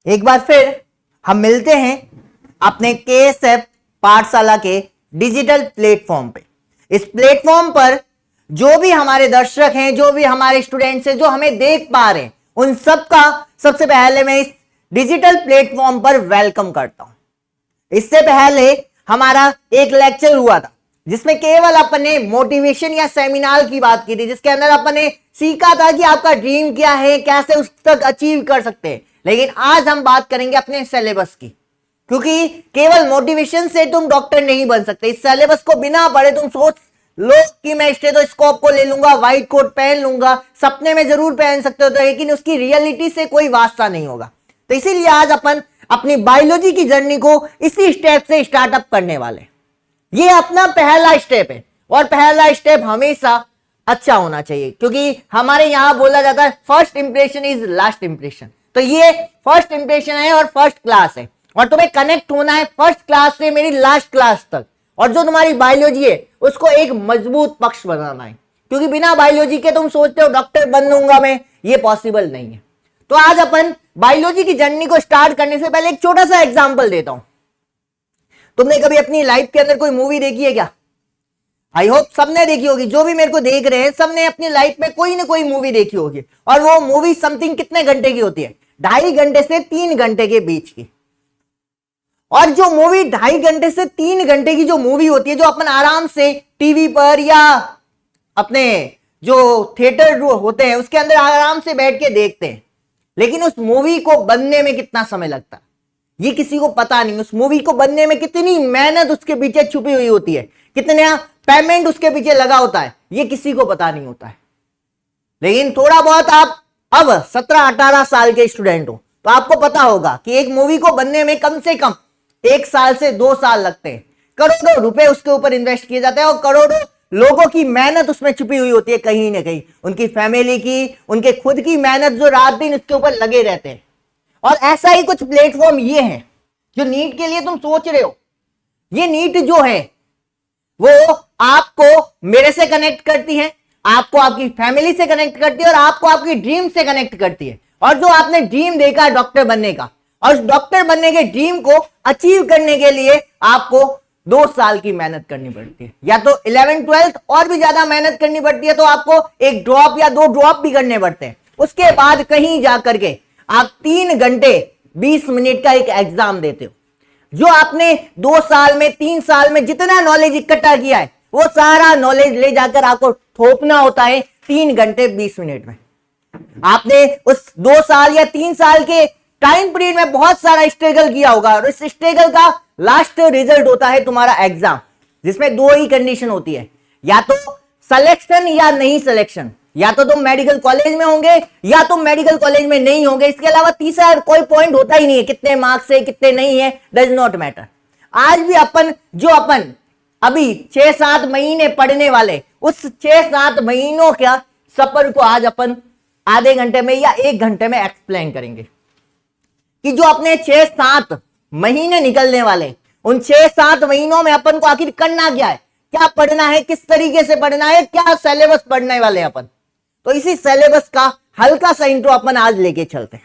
एक बार फिर हम मिलते हैं अपने KSF पाठशाला के डिजिटल प्लेटफॉर्म पे। इस प्लेटफॉर्म पर जो भी हमारे दर्शक हैं, जो भी हमारे स्टूडेंट्स हैं, जो हमें देख पा रहे हैं, उन सबका सबसे पहले मैं इस डिजिटल प्लेटफॉर्म पर वेलकम करता हूं। इससे पहले हमारा एक लेक्चर हुआ था जिसमें केवल अपन ने मोटिवेशन या सेमिनार की बात की थी, जिसके अंदर अपन ने सीखा था कि आपका ड्रीम क्या है, कैसे उस तक अचीव कर सकते हैं। लेकिन आज हम बात करेंगे अपने सिलेबस की, क्योंकि केवल मोटिवेशन से तुम डॉक्टर नहीं बन सकते। इस सिलेबस को बिना पढ़े तुम सोच लो कि मैं स्टेथोस्कोप को ले लूंगा, व्हाइट कोट पहन लूंगा, सपने में जरूर पहन सकते हो, तो लेकिन उसकी रियलिटी से कोई वास्ता नहीं होगा। तो इसीलिए आज अपन अपनी बायोलॉजी की जर्नी को इसी स्टेप से स्टार्टअप करने वाले। ये अपना पहला स्टेप है और पहला स्टेप हमेशा अच्छा होना चाहिए, क्योंकि हमारे यहां बोला जाता है first impression is last impression. तो ये फर्स्ट इंप्रेशन है और फर्स्ट क्लास है, और तुम्हें कनेक्ट होना है फर्स्ट क्लास से मेरी लास्ट क्लास तक। और जो तुम्हारी बायोलॉजी है उसको एक मजबूत पक्ष बनाना है, क्योंकि बिना बायोलॉजी के तुम सोचते हो डॉक्टर बन लूंगा मैं, ये पॉसिबल नहीं है। तो आज अपन बायोलॉजी की जर्नी को स्टार्ट करने से पहले एक छोटा सा एग्जांपल देता हूं। तुमने कभी अपनी लाइफ के अंदर कोई मूवी देखी है क्या? आई होप सबने देखी होगी। जो भी मेरे को देख रहे हैं सबने अपनी लाइफ में कोई ना कोई मूवी देखी होगी, और वो मूवी समथिंग कितने घंटे की होती है? 2.5 घंटे से 3 घंटे के बीच की। और जो मूवी 2.5 घंटे से 3 घंटे की जो मूवी होती है, जो अपन आराम से टीवी पर या अपने जो थिएटर होते हैं उसके अंदर आराम से बैठ के देखते हैं, लेकिन उस मूवी को बनने में कितना समय लगता है ये किसी को पता नहीं। उस मूवी को बनने में कितनी मेहनत उसके पीछे छुपी हुई होती है, कितना पेमेंट उसके पीछे लगा होता है, ये किसी को पता नहीं होता है। लेकिन थोड़ा बहुत आप अब 17-18 साल के स्टूडेंट हो तो आपको पता होगा कि एक मूवी को बनने में कम से कम 1 साल से 2 साल लगते हैं। करोड़ों रुपए उसके ऊपर इन्वेस्ट किए जाते हैं और करोड़ों लोगों की मेहनत उसमें छुपी हुई होती है, कहीं ना कहीं उनकी फैमिली की, उनके खुद की मेहनत जो रात दिन इसके ऊपर लगे रहते हैं। और ऐसा ही कुछ प्लेटफॉर्म ये है जो नीट के लिए तुम सोच रहे हो। ये नीट जो है वो आपको मेरे से कनेक्ट करती है, आपको आपकी फैमिली से कनेक्ट करती है, और आपको आपकी ड्रीम से कनेक्ट करती है। और जो आपने ड्रीम देखा है डॉक्टर बनने का, और उस डॉक्टर बनने के ड्रीम को अचीव करने के लिए आपको 2 साल की मेहनत करनी पड़ती है, या तो 11th-12th और भी ज्यादा मेहनत करनी पड़ती है, तो आपको 1 ड्रॉप या 2 ड्रॉप भी करने पड़ते हैं। उसके बाद कहीं जाकर के आप 3 घंटे 20 मिनट का एक एग्जाम देते हो। जो आपने 2 साल में 3 साल में जितना नॉलेज इकट्ठा किया है वो सारा नॉलेज ले जाकर आपको थोपना होता है 3 घंटे 20 मिनट में। आपने उस 2 साल या 3 साल के टाइम पीरियड में बहुत सारा स्ट्रगल किया होगा, और इस स्ट्रगल का लास्ट रिजल्ट होता है तुम्हारा एग्जाम, जिसमें 2 ही कंडीशन होती है, या तो सिलेक्शन या नहीं सिलेक्शन। या तो तुम मेडिकल कॉलेज में होंगे या तुम मेडिकल कॉलेज में नहीं होंगे। इसके अलावा तीसरा कोई पॉइंट होता ही नहीं है, कितने मार्क्स है कितने नहीं है, डज नॉट मैटर। आज भी अपन अभी 6-7 महीने पढ़ने वाले, उस 6-7 महीनों का सफर को आज अपन आधे घंटे में या 1 घंटे में एक्सप्लेन करेंगे कि जो अपने 6-7 महीने निकलने वाले, उन 6-7 महीनों में अपन को आखिर करना क्या है, क्या पढ़ना है, किस तरीके से पढ़ना है, क्या सिलेबस पढ़ने वाले हैं अपन। तो इसी सिलेबस का हल्का सा इंट्रो अपन आज लेके चलते हैं।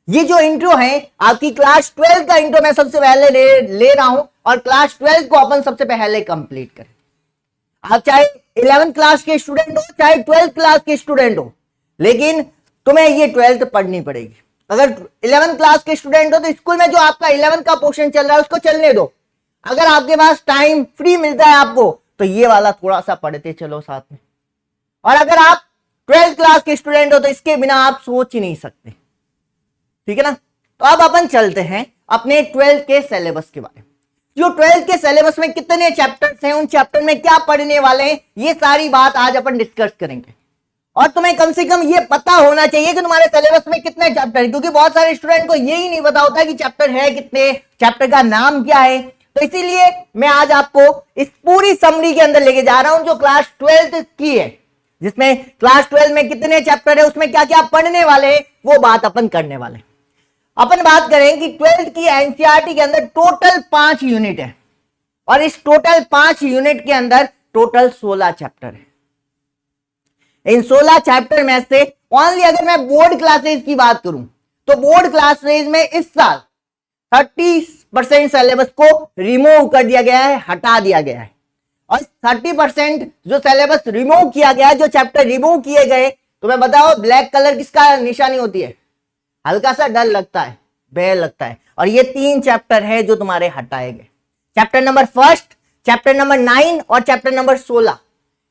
ये जो इंट्रो है आपकी क्लास 12 का इंट्रो मैं सबसे पहले ले रहा हूं, और क्लास 12 को अपन सबसे पहले कंप्लीट करें। आप चाहे 11th क्लास के स्टूडेंट हो चाहे 12th क्लास के स्टूडेंट हो, लेकिन तुम्हें ये 12th पढ़नी पड़ेगी। अगर 11th क्लास के स्टूडेंट हो तो स्कूल में जो आपका 11th का पोर्शन चल रहा है उसको चलने दो। अगर आपके पास टाइम फ्री मिलता है आपको तो ये वाला थोड़ा सा पढ़ते चलो साथ में। और अगर आप 12th क्लास के स्टूडेंट हो तो इसके बिना आप सोच ही नहीं सकते, ठीक है ना। तो अब अपन चलते हैं अपने 12th के सिलेबस के बारे में। जो 12th के सिलेबस में कितने चैप्टर्स हैं, उन चैप्टर में क्या पढ़ने वाले हैं, ये सारी बात आज अपन डिस्कस करेंगे। और तुम्हें कम से कम ये पता होना चाहिए कि तुम्हारे सिलेबस में कितने चैप्टर हैं, क्योंकि बहुत सारे स्टूडेंट को यही नहीं पता होता कि चैप्टर है कितने, चैप्टर का नाम क्या है। तो इसीलिए मैं आज आपको इस पूरी समरी के अंदर लेके जा रहा हूं जो क्लास 12th की है, जिसमें क्लास 12 में कितने चैप्टर है, उसमें क्या क्या पढ़ने वाले हैं, वो बात अपन करने वाले। अपन बात करें कि 12th की एनसीईआरटी के अंदर टोटल 5 यूनिट है, और इस टोटल 5 यूनिट के अंदर टोटल 16 चैप्टर है। इन 16 चैप्टर में से ओनली अगर मैं बोर्ड क्लासेस की बात करूं तो बोर्ड क्लासेज में इस साल 30% सिलेबस को रिमूव कर दिया गया है, हटा दिया गया है। और 30% जो सिलेबस रिमूव किया गया, जो चैप्टर रिमूव किए गए, तुम्हें बताओ ब्लैक कलर किसका निशानी होती है? हल्का सा डर लगता है, भय लगता है। और ये 3 चैप्टर है जो तुम्हारे हटाए गए, चैप्टर नंबर 1, चैप्टर नंबर 9 और चैप्टर नंबर 16।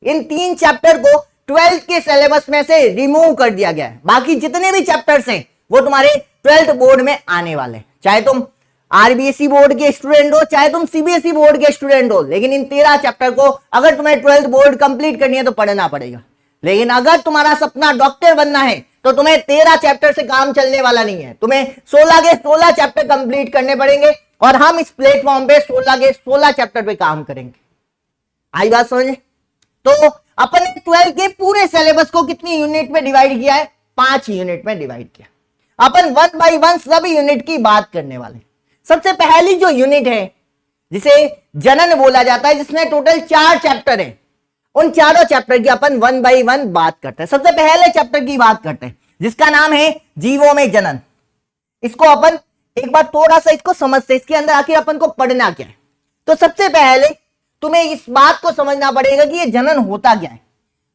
इन 3 चैप्टर को 12th के सिलेबस में से रिमूव कर दिया गया है। बाकी जितने भी चैप्टर्स हैं वो तुम्हारे 12th बोर्ड में आने वाले, चाहे तुम आरबीएसई बोर्ड के स्टूडेंट हो, चाहे तुम सीबीएसई बोर्ड के स्टूडेंट हो। लेकिन इन 13 चैप्टर को अगर तुम्हें 12th बोर्ड कंप्लीट करनी है तो पढ़ना पड़ेगा। लेकिन अगर तुम्हारा सपना डॉक्टर बनना है तो तुम्हें 13 चैप्टर से काम चलने वाला नहीं है, तुम्हें 16 के 16 चैप्टर कंप्लीट करने पड़ेंगे। और हम इस प्लेटफॉर्म पे 16 के 16 चैप्टर पे काम करेंगे। आई बात समझे? तो अपन ने 12 के पूरे सिलेबस को कितनी यूनिट में डिवाइड किया है? 5 यूनिट में डिवाइड किया। अपन 1 बाय 1 सभी यूनिट की बात करने वाले। सबसे पहली जो यूनिट है जिसे जनन बोला जाता है, जिसमें टोटल 4 चैप्टर है, उन चारों चैप्टर की अपन 1 बाय 1 बात करते हैं। सबसे पहले चैप्टर की बात करते हैं जिसका नाम है जीवों में जनन। इसको अपन एक बार थोड़ा सा इसको समझते हैं, इसके अंदर आखिर अपन को पढ़ना क्या है। तो सबसे पहले तुम्हें इस बात को समझना पड़ेगा कि ये जनन होता क्या है।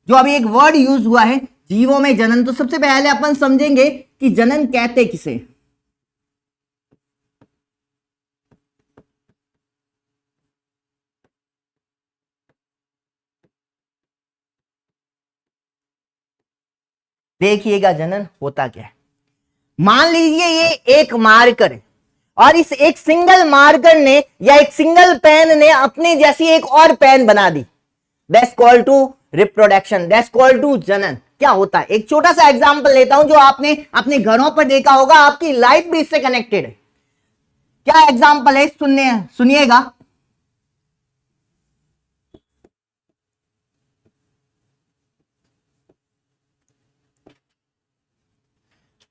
जो अभी एक वर्ड यूज हुआ है जीवों में जनन, तो सबसे पहले अपन समझेंगे कि जनन कहते किसे। देखिएगा जनन होता क्या है। मान लीजिए ये एक मार्कर है और इस एक सिंगल मार्कर ने या एक सिंगल पेन ने अपनी जैसी एक और पेन बना दी। That's called to reproduction, that's called to जनन। क्या होता है, एक छोटा सा एग्जांपल लेता हूं जो आपने अपने घरों पर देखा होगा, आपकी लाइफ भी इससे कनेक्टेड है। क्या एग्जांपल है, सुनिएगा।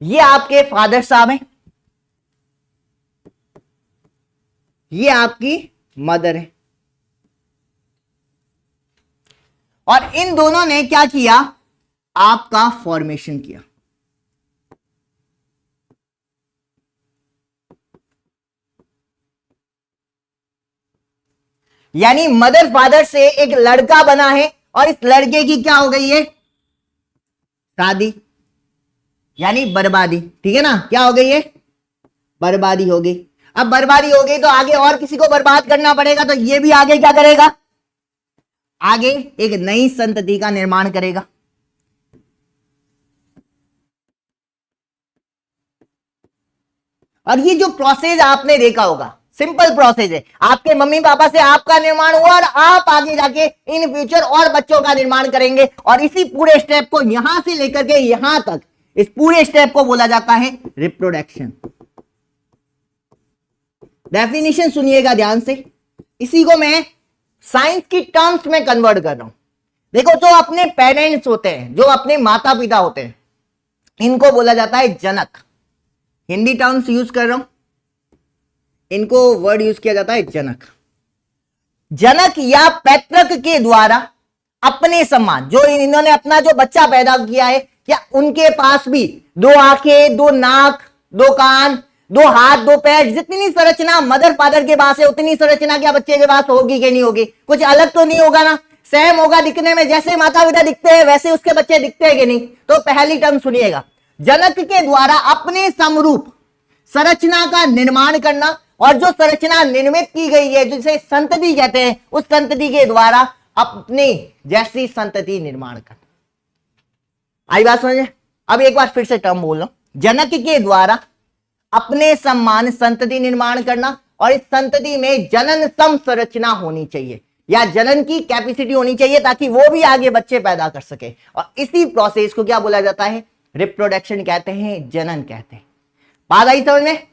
ये आपके फादर साहब हैं, ये आपकी मदर है, और इन दोनों ने क्या किया, आपका फॉर्मेशन किया। यानी मदर फादर से एक लड़का बना है और इस लड़के की क्या हो गई है, शादी, यानी बर्बादी। ठीक है ना, क्या हो गई है, बर्बादी हो गई। अब बर्बादी हो गई तो आगे और किसी को बर्बाद करना पड़ेगा, तो ये भी आगे क्या करेगा, आगे एक नई संतति का निर्माण करेगा। और ये जो प्रोसेस आपने देखा होगा, सिंपल प्रोसेस है। आपके मम्मी पापा से आपका निर्माण हुआ और आप आगे जाके इन फ्यूचर और बच्चों का निर्माण करेंगे। और इसी पूरे स्टेप को यहां से लेकर के यहां तक, इस पूरे स्टेप को बोला जाता है रिप्रोडक्शन। डेफिनेशन सुनिएगा ध्यान से, इसी को मैं साइंस की टर्म्स में कन्वर्ट कर रहा हूं। देखो, जो अपने पेरेंट्स होते हैं, जो अपने माता पिता होते हैं, इनको बोला जाता है जनक। हिंदी टर्म्स यूज कर रहा हूं, इनको वर्ड यूज किया जाता है जनक। जनक या पैतृक के द्वारा अपने सम्मान, जो इन्होंने अपना जो बच्चा पैदा किया है, क्या उनके पास भी 2 आंखें, 2 नाक, 2 कान, 2 हाथ, 2 पैर, जितनी संरचना मदर फादर के पास है उतनी संरचना क्या बच्चे के पास होगी कि नहीं होगी? कुछ अलग तो नहीं होगा ना, सेम होगा दिखने में। जैसे माता पिता दिखते हैं वैसे उसके बच्चे दिखते हैं कि नहीं? तो पहली टर्म सुनिएगा, जनक के द्वारा अपने समरूप संरचना का निर्माण करना, और जो संरचना निर्मित की गई है जिसे संतति कहते हैं, उस संतति के द्वारा अपनी जैसी संतति निर्माण करना। आई बात समझे? अब एक बार फिर से टर्म बोल रहा हूं, जनक के द्वारा अपने सम्मान संतति निर्माण करना, और इस संतति में जनन सम संरचना होनी चाहिए या जनन की कैपेसिटी होनी चाहिए ताकि वो भी आगे बच्चे पैदा कर सके। और इसी प्रोसेस को क्या बोला जाता है, रिप्रोडक्शन कहते हैं, जनन कहते हैं। बात आई समझ में?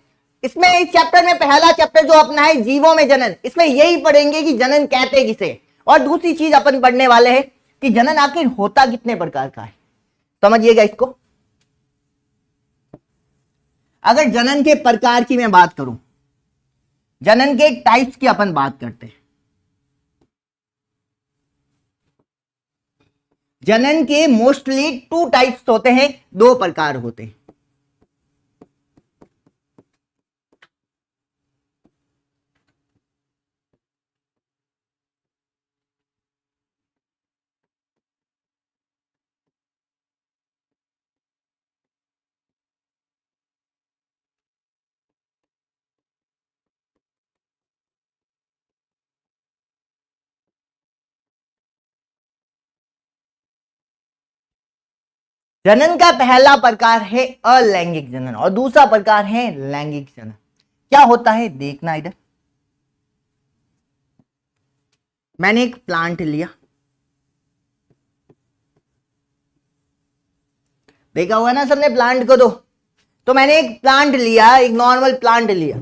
इसमें इस चैप्टर में पहला चैप्टर जो अपना है जीवों में जनन, इसमें यही पढ़ेंगे कि जनन कहते किसे। और दूसरी चीज अपन पढ़ने वाले हैं कि जनन आखिर होता कितने प्रकार का है। समझिएगा इसको। अगर जनन के प्रकार की मैं बात करूं, जनन के टाइप्स की अपन बात करते हैं। जनन के मोस्टली 2 टाइप्स होते हैं, 2 प्रकार होते हैं। जनन का पहला प्रकार है अलैंगिक जनन और दूसरा प्रकार है लैंगिक जनन। क्या होता है देखना इधर। मैंने एक प्लांट लिया, देखा हुआ ना सबने प्लांट को। तो मैंने एक प्लांट लिया, एक नॉर्मल प्लांट लिया।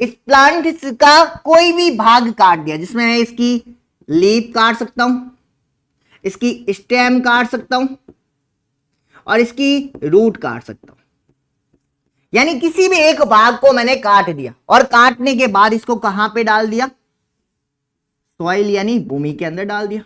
इस प्लांट का कोई भी भाग काट दिया, जिसमें मैं इसकी लीफ काट सकता हूं, इसकी स्टेम काट सकता हूं और इसकी रूट काट सकता हूं। यानी किसी भी एक भाग को मैंने काट दिया और काटने के बाद इसको कहां पे डाल दिया, सॉइल यानी भूमि के अंदर डाल दिया।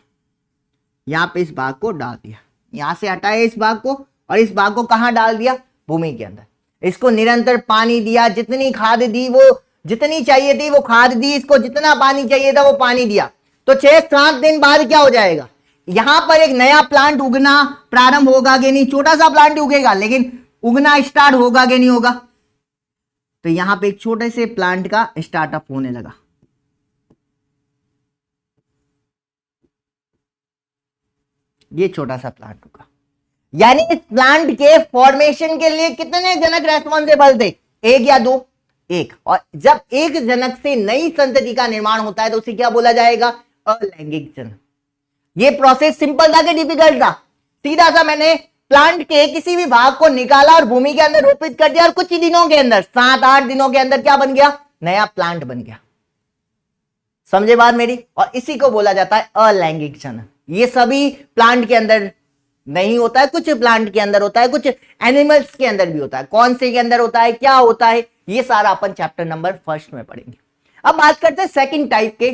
यहां पे इस भाग को डाल दिया, यहां से हटाया इस भाग को और इस भाग को कहां डाल दिया, भूमि के अंदर। इसको निरंतर पानी दिया, जितनी खाद दी वो जितनी चाहिए थी वो खाद दी, इसको जितना पानी चाहिए था वो पानी दिया। तो 6-7 दिन बाद क्या हो जाएगा, यहां पर एक नया प्लांट उगना प्रारंभ होगा कि नहीं। छोटा सा प्लांट उगेगा लेकिन उगना स्टार्ट होगा कि नहीं होगा। तो यहां पे एक छोटे से प्लांट का स्टार्टअप होने लगा। ये छोटा सा प्लांट होगा। यानी इस प्लांट के फॉर्मेशन के लिए कितने जनक रेस्पॉन्सिबल थे, एक या दो, एक। और जब एक जनक से नई संतति का निर्माण होता है तो उसे क्या बोला जाएगा, अलैंगिक जनन। ये प्रोसेस सिंपल था कि डिफिकल्ट था। सीधा सा मैंने प्लांट के किसी भी भाग को निकाला और भूमि के अंदर रोपित कर दिया और कुछ ही दिनों के अंदर 7-8 दिनों के अंदर क्या बन गया, नया प्लांट बन गया। समझे बात मेरी। और इसी को बोला जाता है अलैंगिक जनन। ये सभी प्लांट के अंदर नहीं होता है, कुछ प्लांट के अंदर होता है, कुछ एनिमल्स के अंदर भी होता है। कौन से के अंदर होता है, क्या होता है, ये सारा अपन चैप्टर नंबर 1 में पढ़ेंगे। अब बात करते हैं सेकंड टाइप के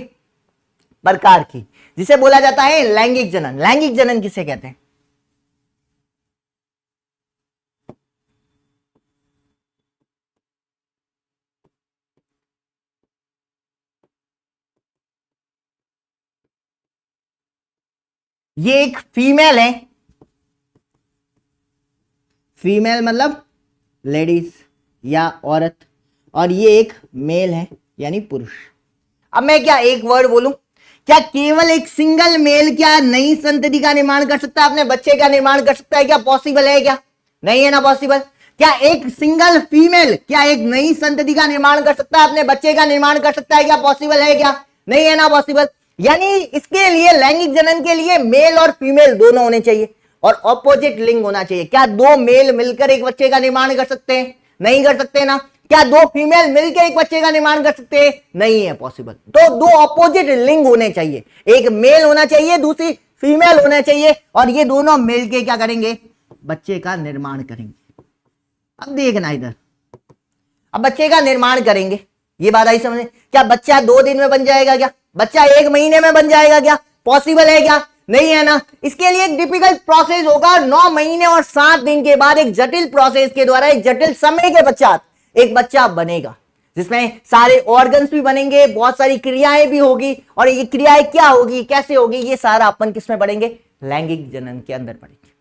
प्रकार की, जिसे बोला जाता है लैंगिक जनन। लैंगिक जनन किसे कहते हैं, ये एक फीमेल है, फीमेल मतलब लेडीज या औरत, और ये एक मेल है यानी पुरुष। अब मैं क्या एक वर्ड बोलूं, क्या केवल एक सिंगल मेल क्या नई संतति का निर्माण कर सकता है, अपने बच्चे का निर्माण कर सकता है, क्या पॉसिबल है, क्या नहीं है ना पॉसिबल। क्या एक सिंगल फीमेल क्या एक नई संतति का निर्माण कर सकता है, अपने बच्चे का निर्माण कर सकता है, क्या पॉसिबल है, क्या नहीं है ना पॉसिबल। यानी इसके लिए लैंगिक जनन के लिए मेल और फीमेल दोनों होने चाहिए और ऑपोजिट लिंग होना चाहिए। क्या दो मेल मिलकर एक बच्चे का निर्माण कर सकते हैं, नहीं कर सकते ना। क्या दो फीमेल मिलकर एक बच्चे का निर्माण कर सकते हैं, नहीं है पॉसिबल। तो दो ऑपोजिट लिंग होने चाहिए, एक मेल होना चाहिए, दूसरी फीमेल होना चाहिए, और ये दोनों मिल के क्या करेंगे, बच्चे का निर्माण करेंगे। अब देखना इधर, अब बच्चे का निर्माण करेंगे, ये बात आई समझ। क्या बच्चा 2 दिन में बन जाएगा, क्या बच्चा 1 महीने में बन जाएगा, क्या पॉसिबल है, क्या नहीं है ना। इसके लिए एक डिफिकल्ट प्रोसेस होगा। 9 महीने और 7 दिन के बाद एक जटिल प्रोसेस के द्वारा, एक जटिल समय के पश्चात एक बच्चा बनेगा, जिसमें सारे ऑर्गन्स भी बनेंगे, बहुत सारी क्रियाएं भी होगी। और ये क्रियाएं क्या होगी, कैसे होगी, ये सारा अपन किसमें पढ़ेंगे, लैंगिक जनन के अंदर पढ़ेंगे।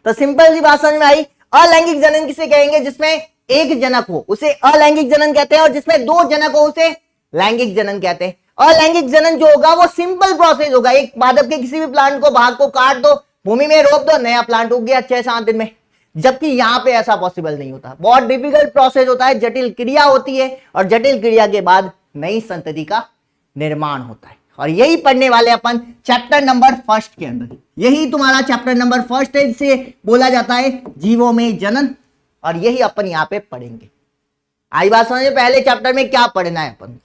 तो सिंपल सी बात समझ में आई। अलैंगिक जनन किसे कहेंगे, जिसमें एक जनक हो उसे अलैंगिक जनन कहते हैं, और जिसमें 2 जनक हो उसे लैंगिक जनन कहते हैं। अलैंगिक जनन जो होगा वो सिंपल प्रोसेस होगा। एक पादप के किसी भी प्लांट को भाग को काट दो, भूमि में रोप दो, नया प्लांट उग गया 6-7 दिन में। जबकि यहां पे ऐसा पॉसिबल नहीं होता, बहुत डिफिकल्ट प्रोसेस होता है, जटिल क्रिया होती है और जटिल क्रिया के बाद नई संतति का निर्माण होता है। और यही पढ़ने वाले अपन चैप्टर नंबर 1 के अंदर। यही तुम्हारा चैप्टर नंबर 1 है, जिसे बोला जाता है जीवों में जनन, और यही अपन यहां पे पढ़ेंगे। आई बात समझ में, पहले चैप्टर में क्या पढ़ना है अपन।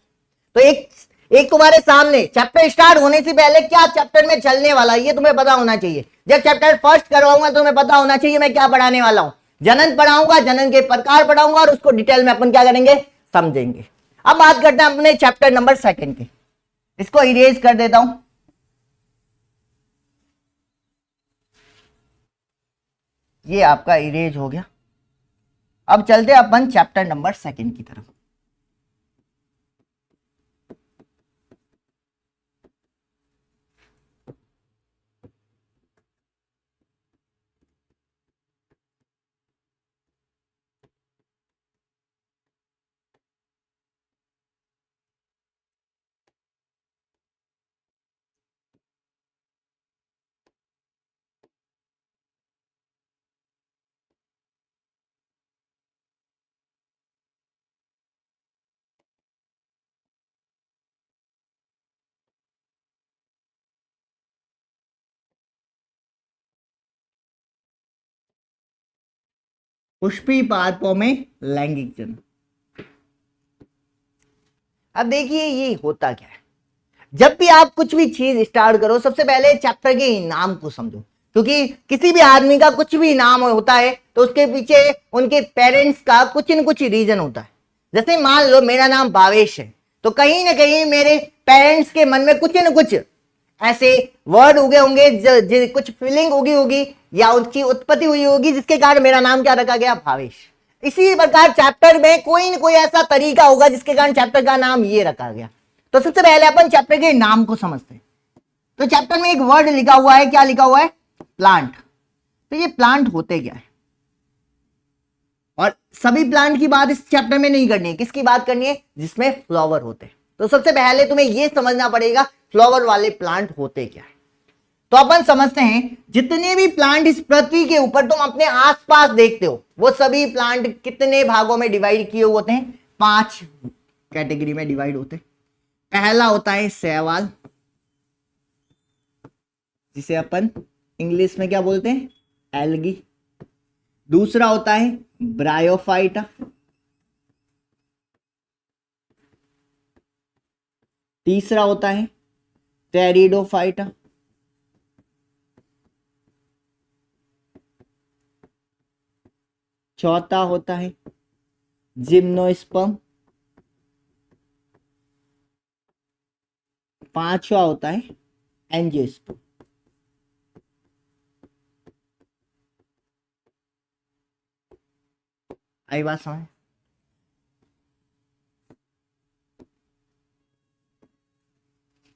तो एक तुम्हारे सामने चैप्टर स्टार्ट होने से पहले क्या चैप्टर में चलने वाला ये तुम्हें पता होना चाहिए। जब चैप्टर 1 करवाऊंगा तो तुम्हें पता होना चाहिए मैं क्या पढ़ाने वाला हूं। जनन पढ़ाऊंगा, जनन के प्रकार पढ़ाऊंगा और उसको डिटेल में अपन क्या करेंगे, समझेंगे। अब बात करते हैं अपने चैप्टर नंबर 2 की। इसको इरेज कर देता हूं, ये आपका इरेज हो गया। अब चलते अपन चैप्टर नंबर 2 की तरफ। पुष्पी पादपों में लैंगिक जनन। अब देखिए ये होता क्या है, जब भी आप कुछ भी चीज स्टार्ट करो सबसे पहले चैप्टर के नाम को समझो, क्योंकि किसी भी आदमी का कुछ भी नाम होता है तो उसके पीछे उनके पेरेंट्स का कुछ न कुछ रीजन होता है। जैसे मान लो मेरा नाम भावेश है, तो कहीं ना कहीं मेरे पेरेंट्स के मन में कुछ न कुछ ऐसे वर्ड उगे होंगे, कुछ फीलिंग उगी होगी या उसकी उत्पत्ति हुई होगी जिसके कारण मेरा नाम क्या रखा गया, भावेश। इसी प्रकार चैप्टर में कोई न कोई ऐसा तरीका होगा जिसके कारण चैप्टर का नाम ये रखा गया। तो सबसे पहले अपन चैप्टर के नाम को समझते हैं। तो चैप्टर में एक वर्ड लिखा हुआ है, क्या लिखा हुआ है, प्लांट। तो ये प्लांट होते क्या है, और सभी प्लांट की बात इस चैप्टर में नहीं करनी है, किसकी बात करनी है, जिसमें फ्लावर होते हैं। तो सबसे पहले तुम्हें यह समझना पड़ेगा फ्लावर वाले प्लांट होते क्या है। तो अपन समझते हैं जितने भी प्लांट इस पृथ्वी के ऊपर तुम अपने आसपास देखते हो वो सभी प्लांट कितने भागों में डिवाइड किए होते हैं, 5 कैटेगरी में डिवाइड होते हैं। पहला होता है शैवाल, जिसे अपन इंग्लिश में क्या बोलते हैं, एल्गी। दूसरा होता है ब्रायोफाइटा, तीसरा होता है टेरिडोफाइटा, चौथा होता है जिम्नोस्पर्म, पांचवा होता है एंजियोस्पर्म। आई बात समझ।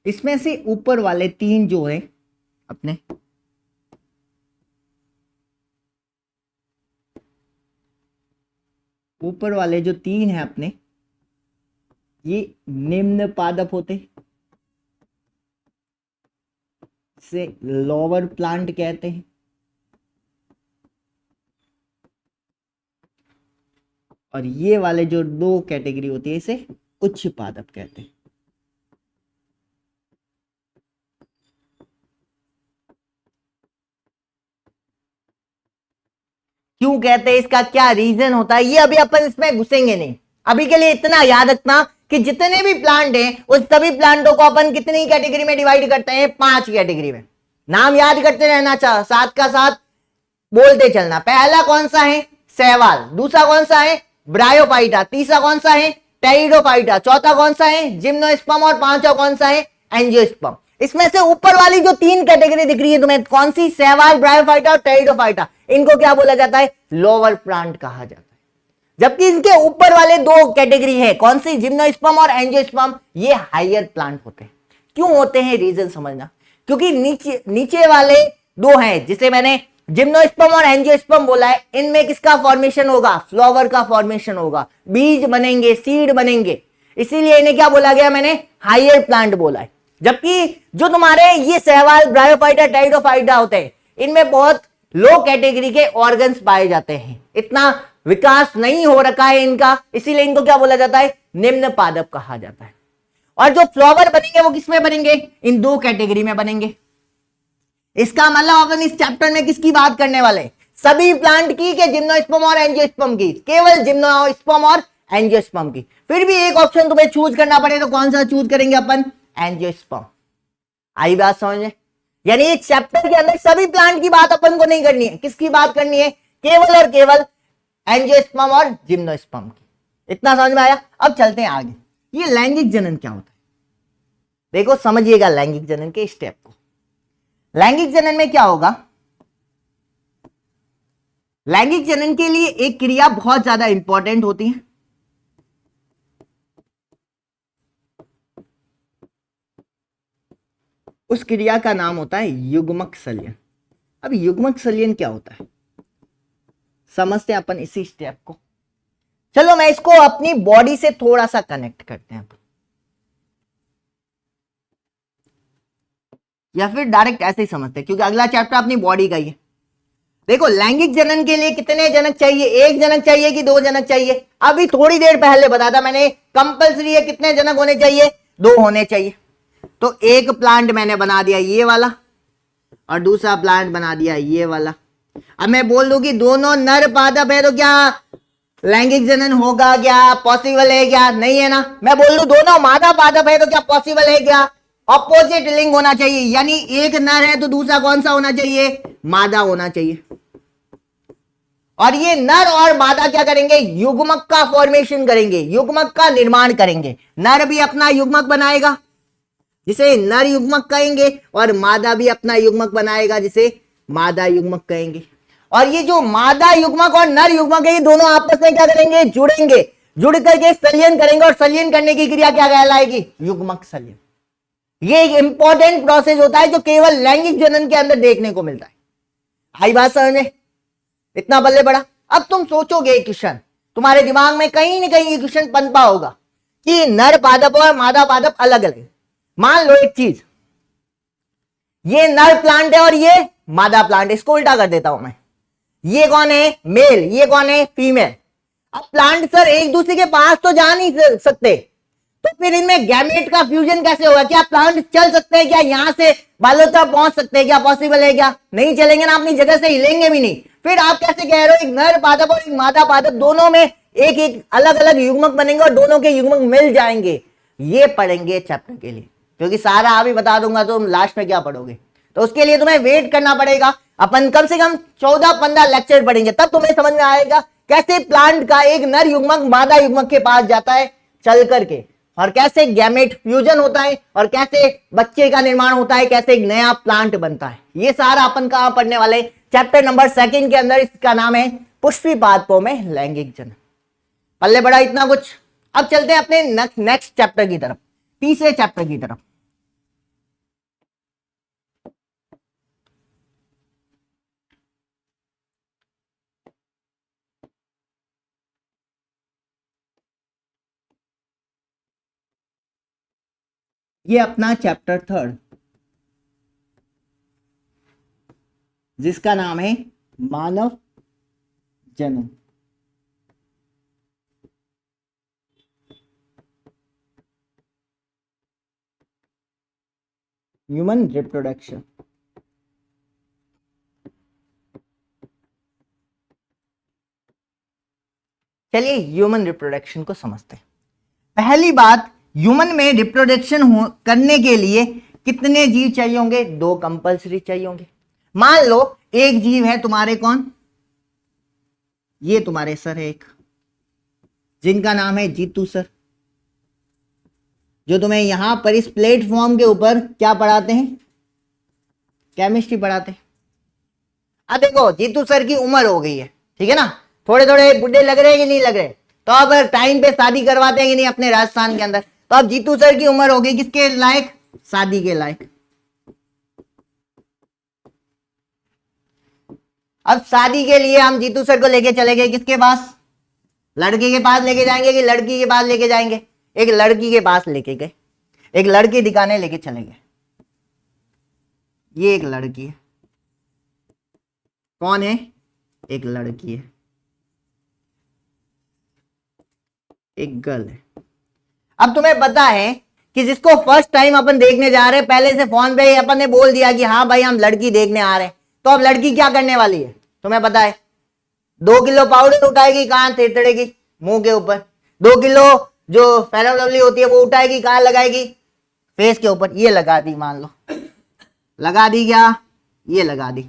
इसमें से ऊपर वाले 3 जो है अपने, ऊपर वाले जो 3 है अपने, ये निम्न पादप होते, से लोअर प्लांट कहते हैं, और ये वाले जो 2 कैटेगरी होती है इसे उच्च पादप कहते हैं। क्यों कहते हैं, इसका क्या रीजन होता है, ये अभी अपन इसमें घुसेंगे नहीं। अभी के लिए इतना याद रखना कि जितने भी प्लांट हैं उस सभी प्लांटों को अपन कितनी कैटेगरी में डिवाइड करते हैं, 5 कैटेगरी में। नाम याद करते रहना, साथ का साथ बोलते चलना। पहला कौन सा है, शैवाल। दूसरा कौन सा है, ब्रायोफाइटा। तीसरा कौन सा है, टेरिडोफाइटा। चौथा कौन सा है, जिम्नोस्पर्म। और पांचवा कौन सा है, एंजियोस्पर्म। इसमें से ऊपर वाली जो 3 कैटेगरी दिख रही है तुम्हें, कौन सी, शैवाल, ब्रायोफाइटा और टेरिडोफाइटा, इनको क्या बोला जाता है, लोअर प्लांट कहा जाता है। जबकि इनके ऊपर वाले 2 कैटेगरी है, कौन सी, जिम्नोस्पर्म और एंजियोस्पर्म, ये हायर प्लांट होते हैं। क्यों होते हैं, रीजन समझना। क्योंकि नीचे वाले 2 हैं जिसे मैंने जिम्नोस्पर्म और एंजियोस्पर्म बोला है, इनमें किसका फॉर्मेशन होगा, फ्लावर का फॉर्मेशन होगा, बीज बनेंगे, सीड बनेंगे। इसीलिए इन्हें क्या बोला गया, मैंने हायर प्लांट बोला है। जबकि जो तुम्हारे ये शैवाल, ब्रायोफाइटा, टेरिडोफाइटा होते हैं, इनमें बहुत लो कैटेगरी के ऑर्गन्स पाए जाते हैं, इतना विकास नहीं हो रखा है इनका, इसीलिए इनको क्या बोला जाता है, निम्न पादप कहा जाता है। और जो फ्लावर बनेंगे वो किसमें बनेंगे, इन 2 कैटेगरी में बनेंगे। इसका मतलब अपन इस चैप्टर में किसकी बात करने वाले, सभी प्लांट की के जिम्नोस्पर्म और एंजियोस्पर्म की, केवल जिम्नोस्पर्म और एंजियोस्पर्म की। फिर भी एक ऑप्शन तुम्हें चूज करना पड़े तो कौन सा चूज करेंगे अपन, एंजियोस्पर्म। आई बात समझ। यानी इस चैप्टर के अंदर सभी प्लांट की बात अपन को नहीं करनी है, किसकी बात करनी है, केवल और केवल एंजियोस्पर्म और जिम्नोस्पर्म की। इतना समझ में आया। अब चलते हैं आगे। ये लैंगिक जनन क्या होता है, देखो समझिएगा लैंगिक जनन के स्टेप को। लैंगिक जनन में क्या होगा, लैंगिक जनन के लिए एक क्रिया बहुत ज्यादा इंपॉर्टेंट होती है, उस क्रिया का नाम होता है युग्मक संलयन। अब युग्मक संलयन क्या होता है समझते हैं अपन इसी स्टेप को। चलो मैं इसको अपनी बॉडी से थोड़ा सा कनेक्ट करते हैं, या फिर डायरेक्ट ऐसे ही समझते हैं क्योंकि अगला चैप्टर अपनी बॉडी का ही है। देखो लैंगिक जनन के लिए कितने जनक चाहिए, 1 जनक चाहिए कि 2 जनक चाहिए। अभी थोड़ी देर पहले बताया मैंने, कंपलसरी है, कितने जनक होने चाहिए, 2 होने चाहिए। तो एक प्लांट मैंने बना दिया ये वाला, और दूसरा प्लांट बना दिया ये वाला। अब मैं बोल दूं कि दोनों नर पादप है तो क्या लैंगिक जनन होगा क्या, पॉसिबल है क्या? नहीं है ना। मैं बोल दूं दोनों मादा पादप है तो क्या पॉसिबल है क्या? ऑपोजिट लिंग होना चाहिए, यानी एक नर है तो दूसरा कौन सा होना चाहिए? मादा होना चाहिए। और ये नर और मादा क्या करेंगे? युग्मक का फॉर्मेशन करेंगे, युग्मक का निर्माण करेंगे। नर भी अपना युग्मक बनाएगा जिसे नर युग्मक कहेंगे, और मादा भी अपना युग्मक बनाएगा जिसे मादा युग्मक कहेंगे। और ये जो मादा युग्मक और नर युग्मक है, ये दोनों आपस में क्या करेंगे? जुड़ेंगे, जुड़ करके संलयन करेंगे, और संलयन करने की क्रिया क्या कहलाएगी? युग्मक संलयन। ये एक इंपॉर्टेंट प्रोसेस होता है जो केवल लैंगिक जनन के अंदर देखने को मिलता है। आई बात समझ में? इतना बल्ले बड़ा। अब तुम सोचोगे क्वेश्चन, तुम्हारे दिमाग में कहीं ना कहीं ये क्वेश्चन पनपा होगा कि नर पादप और मादा पादप अलग अलग। मान लो एक चीज, ये नर प्लांट है और ये मादा प्लांट, इसको उल्टा कर देता हूं मैं। ये कौन है? मेल, ये कौन है? फीमेल। अब प्लांट सर एक दूसरे के पास तो जा नहीं सकते, तो फिर इनमें गैमेट का फ्यूजन कैसे होगा? क्या प्लांट चल सकते हैं? क्या यहां से बालों तक पहुंच सकते हैं? क्या पॉसिबल है? क्या नहीं चलेंगे ना, अपनी जगह से हिलेंगे भी नहीं। फिर आप कैसे कह रहे हो एक नर पादप और एक मादा पादप दोनों में एक एक अलग अलग युग्मक बनेंगे और दोनों के युग्मक मिल जाएंगे? ये पढ़ेंगे चैप्टर के लिए, क्योंकि सारा अभी बता दूंगा तो तुम लास्ट में क्या पढ़ोगे। तो उसके लिए तुम्हें वेट करना पड़ेगा। अपन कम से कम 14-15 लेक्चर पढ़ेंगे, तब तुम्हें समझ में आएगा कैसे प्लांट का एक नर युग्मक मादा युग्मक के पास जाता है चल करके, और कैसे गैमेट फ्यूजन होता है, और कैसे बच्चे का निर्माण होता है, कैसे एक नया प्लांट बनता है। ये सारा अपन कहां पढ़ने वाले? चैप्टर नंबर 2 के अंदर। इसका नाम है पुष्पी पादपों में लैंगिक जनन। पल्ले बड़ा इतना कुछ। अब चलते हैं अपने नेक्स्ट चैप्टर की तरफ, तीसरे चैप्टर की तरफ। ये अपना चैप्टर 3 जिसका नाम है मानव जनन। Human reproduction. चलिए ह्यूमन रिप्रोडक्शन को समझते हैं। पहली बात, ह्यूमन में रिप्रोडक्शन करने के लिए कितने जीव चाहिए होंगे? 2 कंपल्सरी चाहिए होंगे। मान लो एक जीव है तुम्हारे, कौन? ये तुम्हारे सर है एक, जिनका नाम है जीतू सर, जो तुम्हें यहां पर इस प्लेटफॉर्म के ऊपर क्या पढ़ाते हैं? केमिस्ट्री पढ़ाते हैं। अब देखो जीतू सर की उम्र हो गई है, ठीक है ना, थोड़े थोड़े बुढ़े लग रहे हैं कि नहीं लग रहे? तो अब टाइम पे शादी करवाते हैं कि नहीं अपने राजस्थान के अंदर? तो अब जीतू सर की उम्र हो गई किसके लायक? शादी के लायक। अब शादी के लिए हम जीतू सर को लेके चले गए किसके पास? लड़के के पास लेके जाएंगे कि लड़की के पास लेके जाएंगे? एक लड़की के पास लेके गए, एक लड़की दिखाने लेके चले गए। ये एक लड़की है। कौन है? एक लड़की है, एक गर्ल है। अब तुम्हें पता है कि जिसको फर्स्ट टाइम अपन देखने जा रहे हैं, पहले से फोन पे अपन ने बोल दिया कि हाँ भाई हम लड़की देखने आ रहे हैं, तो अब लड़की क्या करने वाली है तुम्हें पता है? 2 किलो पाउडर उठाएगी, कहां थेथड़ेगी? मुंह के ऊपर। 2 किलो जो फेयर एंड लवली होती है वो उठाएगी, कहां लगाएगी? फेस के ऊपर। ये लगा दी, मान लो लगा दी, क्या? ये लगा दी।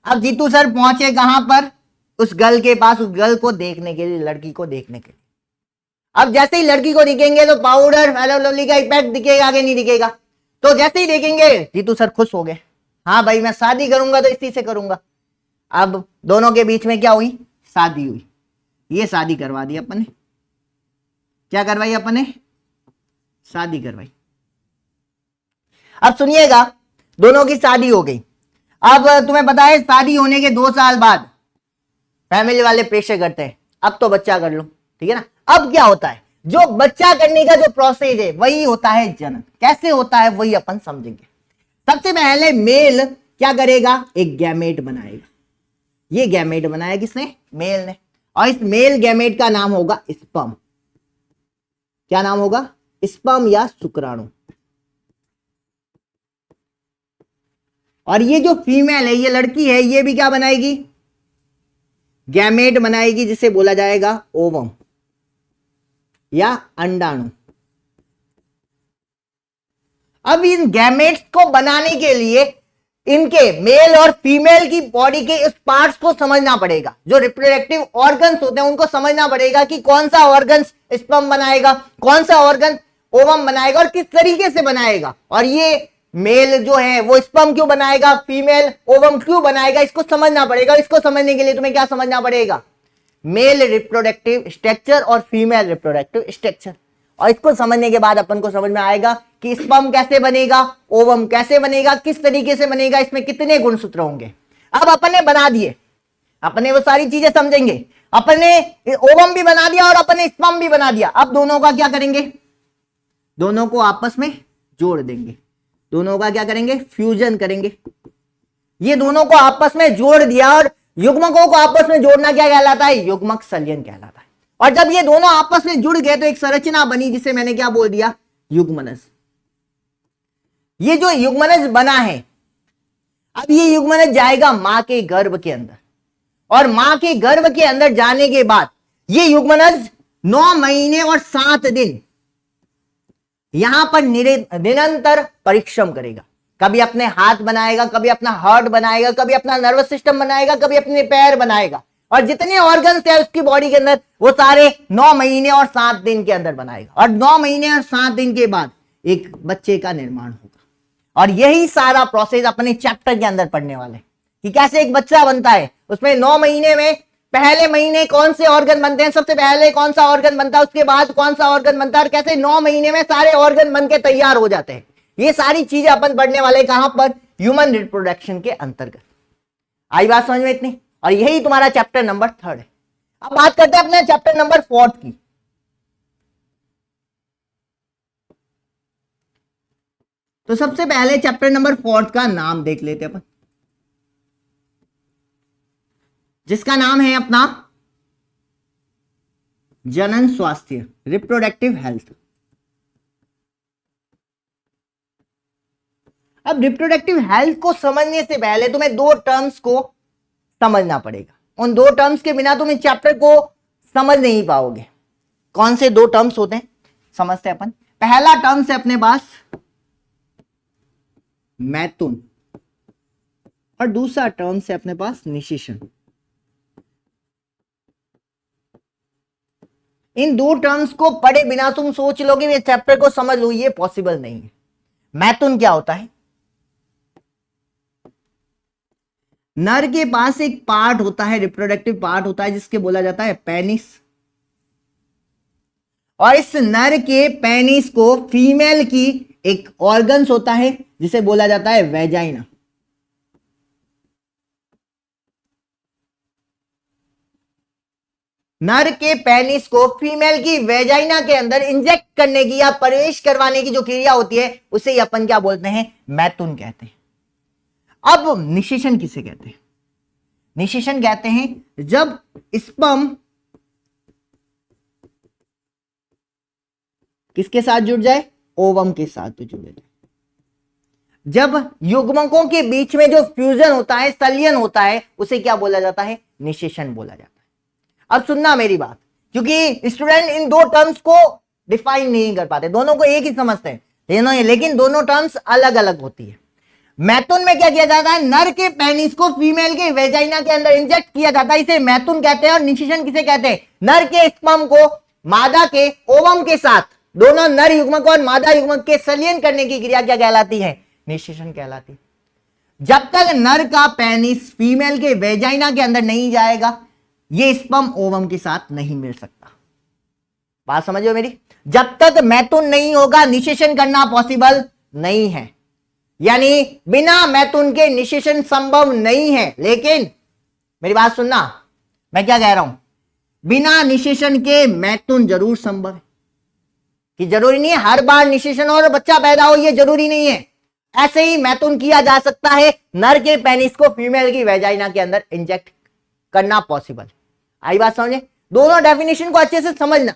अब जीतू सर पहुंचे कहां पर? उस गर्ल के पास, उस गर्ल को देखने के लिए, लड़की को देखने के लिए। अब जैसे ही लड़की को दिखेंगे तो पाउडर फेयर एंड लवली का इफेक्ट दिखेगा कि नहीं दिखेगा? तो जैसे ही देखेंगे जीतू सर खुश हो गए, हाँ भाई मैं शादी करूंगा तो इसी से करूंगा। अब दोनों के बीच में क्या हुई? शादी हुई। ये शादी करवा दी अपन ने। क्या करवाई अपन ने? शादी करवाई। अब सुनिएगा, दोनों की शादी हो गई। अब तुम्हें पता है शादी होने के 2 साल बाद फैमिली वाले प्रेशर करते हैं अब तो बच्चा कर लो, ठीक है ना। अब क्या होता है? जो बच्चा करने का जो प्रोसेस है वही होता है जनन। कैसे होता है वही अपन समझेंगे। सबसे पहले मेल क्या करेगा? एक गैमेट बनाएगा। ये गैमेट बनाया किसने? मेल ने। और इस मेल गैमेट का नाम होगा स्पर्म। क्या नाम होगा? स्पर्म या शुक्राणु। और ये जो फीमेल है, ये लड़की है, ये भी क्या बनाएगी? गैमेट बनाएगी जिसे बोला जाएगा ओवम या अंडाणु। अब इन गैमेट्स को बनाने के लिए इनके मेल और फीमेल की बॉडी के इस पार्ट्स को समझना पड़ेगा, जो रिप्रोडक्टिव ऑर्गन्स होते हैं उनको समझना पड़ेगा कि कौन सा ऑर्गन स्पर्म बनाएगा, कौन सा ऑर्गन ओवम बनाएगा और किस तरीके से बनाएगा, और ये मेल जो है वो स्पर्म क्यों बनाएगा, फीमेल ओवम क्यों बनाएगा, इसको समझना पड़ेगा। इसको समझने के लिए तुम्हें क्या समझना पड़ेगा, मेल रिप्रोडक्टिव स्ट्रक्चर और फीमेल रिप्रोडक्टिव स्ट्रक्चर। और इसको समझने के बाद अपन को समझ में आएगा कि स्पर्म कैसे बनेगा, ओवम कैसे बनेगा, किस तरीके से बनेगा, इसमें कितने गुणसूत्र होंगे। अब अपन ने बना दिए, अपने वो सारी चीजें समझेंगे। अपन ने ओवम भी बना दिया और अपन ने स्पर्म भी बना दिया। अब दोनों का क्या करेंगे, दोनों को आपस में जोड़ देंगे, दोनों का क्या करेंगे, फ्यूजन करेंगे। ये दोनों को आपस में जोड़ दिया और युग्मकों को आपस में जोड़ना क्या कहलाता है, युग्मक संलयन कहलाता है। और जब ये दोनों आपस में जुड़ गए तो एक संरचना बनी जिसे मैंने क्या बोल दिया, युग्मनज। ये जो युग्मनज बना है, अब ये युग्मनज जाएगा मां के गर्भ के अंदर, और मां के गर्भ के अंदर जाने के बाद ये युग्मनज 9 महीने और 7 दिन यहां पर निरंतर परिश्रम करेगा। कभी अपने हाथ बनाएगा, कभी अपना हार्ट बनाएगा, कभी अपना नर्वस सिस्टम बनाएगा, कभी अपने पैर बनाएगा, और जितने ऑर्गन्स है उसकी बॉडी के अंदर वो सारे 9 महीने और 7 दिन के अंदर बनाएगा। और 9 महीने और 7 दिन के बाद एक बच्चे का निर्माण होगा। और यही सारा प्रोसेस अपने चैप्टर के अंदर पढ़ने वाले कि कैसे एक बच्चा बनता है। उसमें 9 महीने में पहले महीने कौन से ऑर्गन बनते हैं, सबसे पहले कौन सा ऑर्गन बनता है, उसके बाद कौन सा ऑर्गन बनता है, और कैसे 9 महीने में सारे ऑर्गन बन के तैयार हो जाते हैं। ये सारी चीजें अपन पढ़ने वाले कहां पर, ह्यूमन रिप्रोडक्शन के अंतर्गत। आई बात समझ में इतनी, और यही तुम्हारा चैप्टर नंबर 3 है। अब बात करते हैं अपने चैप्टर नंबर 4 की। तो सबसे पहले चैप्टर नंबर 4 का नाम देख लेते अपन, जिसका नाम है अपना जनन स्वास्थ्य, रिप्रोडक्टिव हेल्थ। अब रिप्रोडक्टिव हेल्थ को समझने से पहले तुम्हें 2 टर्म्स को समझना पड़ेगा। उन 2 टर्म्स के बिना तुम इस चैप्टर को समझ नहीं पाओगे। कौन से 2 टर्म्स होते हैं, समझते हैं अपन। पहला टर्म्स है अपने पास मैथुन, और दूसरा टर्म्स है अपने पास निषेचन। इन 2 टर्म्स को पढ़े बिना तुम सोच लोगे ये चैप्टर को समझ लो, ये पॉसिबल नहीं है। मैथुन क्या होता है, नर के पास एक पार्ट होता है, रिप्रोडक्टिव पार्ट होता है, जिसके बोला जाता है पेनिस। और इस नर के पेनिस को फीमेल की एक ऑर्गन्स होता है जिसे बोला जाता है वेजाइना। नर के पेनिस को फीमेल की वेजाइना के अंदर इंजेक्ट करने की या प्रवेश करवाने की जो क्रिया होती है उसे ही अपन क्या बोलते हैं, मैथुन कहते हैं। अब निषेचन किसे कहते हैं, निषेचन कहते हैं जब स्पर्म किसके साथ जुड़ जाए, ओवम के साथ तो जुड़ जाए। जब युग्मकों के बीच में जो फ्यूजन होता है, संलयन होता है, उसे क्या बोला जाता है, निषेचन बोला जाता है। अब सुनना मेरी बात, क्योंकि स्टूडेंट इन 2 टर्म्स को डिफाइन नहीं कर पाते, दोनों को एक ही समझते हैं, लेकिन दोनों टर्म्स अलग अलग होती है। मैथुन में क्या किया जाता है, नर के पेनिस को फीमेल के वेजाइना के अंदर इंजेक्ट किया जाता है, इसे मैथुन कहते हैं। और निषेचन किसे कहते हैं, नर के स्पर्म को मादा के ओवम के साथ, दोनों नर युग्मक और मादा युग्मक के संलयन करने की क्रिया क्या कहलाती है, निषेचन कहलाती है। जब तक नर का पेनिस फीमेल के वेजाइना के अंदर नहीं जाएगा, ये स्पर्म ओवम के साथ नहीं मिल सकता। बात समझो मेरी, जब तक मैथुन नहीं होगा निषेचन करना पॉसिबल नहीं है, यानी बिना मैथुन के निषेचन संभव नहीं है। लेकिन मेरी बात सुनना, मैं क्या कह रहा हूं, बिना निषेचन के मैथुन जरूर संभव है। कि जरूरी नहीं है हर बार निषेचन और बच्चा पैदा हो, ये जरूरी नहीं है। ऐसे ही मैथुन किया जा सकता है, नर के पेनिस को फीमेल की वेजाइना के अंदर इंजेक्ट करना पॉसिबल। आई बात समझे, दोनों डेफिनेशन को अच्छे से समझना,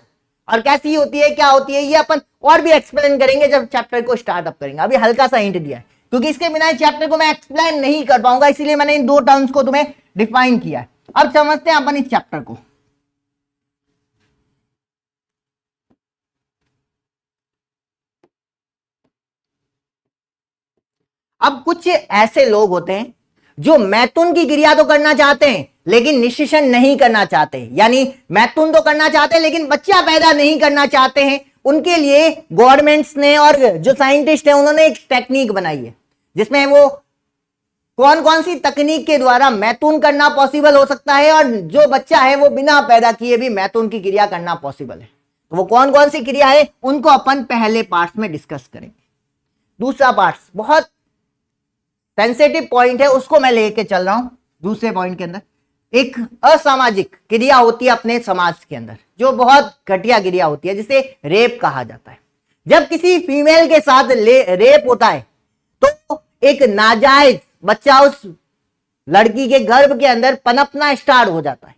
और कैसी होती है क्या होती है ये अपन और भी एक्सप्लेन करेंगे जब चैप्टर को स्टार्ट अप करेंगे। अभी हल्का सा हिंट दिया है, क्योंकि इसके बिना चैप्टर को मैं एक्सप्लेन नहीं कर पाऊंगा, इसीलिए मैंने इन 2 टर्म्स को तुम्हें डिफाइन किया है। अब समझते हैं अपन इस चैप्टर को। अब कुछ ऐसे लोग होते हैं जो मैथुन की क्रिया तो करना चाहते हैं लेकिन निषेचन नहीं करना चाहते, यानी मैथुन तो करना चाहते हैं लेकिन बच्चा पैदा नहीं करना चाहते हैं। उनके लिए गवर्नमेंट्स ने और जो साइंटिस्ट हैं उन्होंने एक टेक्निक बनाई है जिसमें वो कौन कौन सी तकनीक के द्वारा मैथुन करना पॉसिबल हो सकता है और जो बच्चा है वो बिना पैदा किए भी मैथुन की क्रिया करना पॉसिबल है। तो वो कौन कौन सी क्रिया है उनको अपन पहले पार्ट में डिस्कस करेंगे। दूसरा पार्ट बहुत सेंसिटिव पॉइंट है, उसको मैं लेके चल रहा हूं। दूसरे पॉइंट के अंदर एक असामाजिक क्रिया होती है अपने समाज के अंदर, जो बहुत घटिया क्रिया होती है, जिसे रेप कहा जाता है। जब किसी फीमेल के साथ रेप होता है तो एक नाजायज बच्चा उस लड़की के गर्भ के अंदर पनपना स्टार्ट हो जाता है।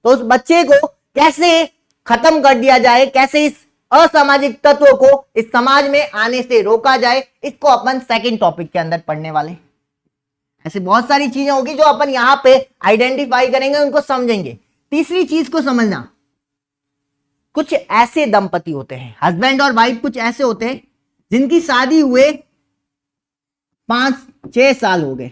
तो उस बच्चे को कैसे खत्म कर दिया जाए, कैसे इस असामाजिक तत्व को इस समाज में आने से रोका जाए, इसको अपन सेकंड टॉपिक के अंदर पढ़ने वाले। ऐसी बहुत सारी चीजें होगी जो अपन यहां पे आइडेंटिफाई करेंगे, उनको समझेंगे। तीसरी चीज को समझना, कुछ ऐसे दंपति होते हैं, हस्बैंड और वाइफ कुछ ऐसे होते हैं जिनकी शादी हुए 5-6 साल हो गए,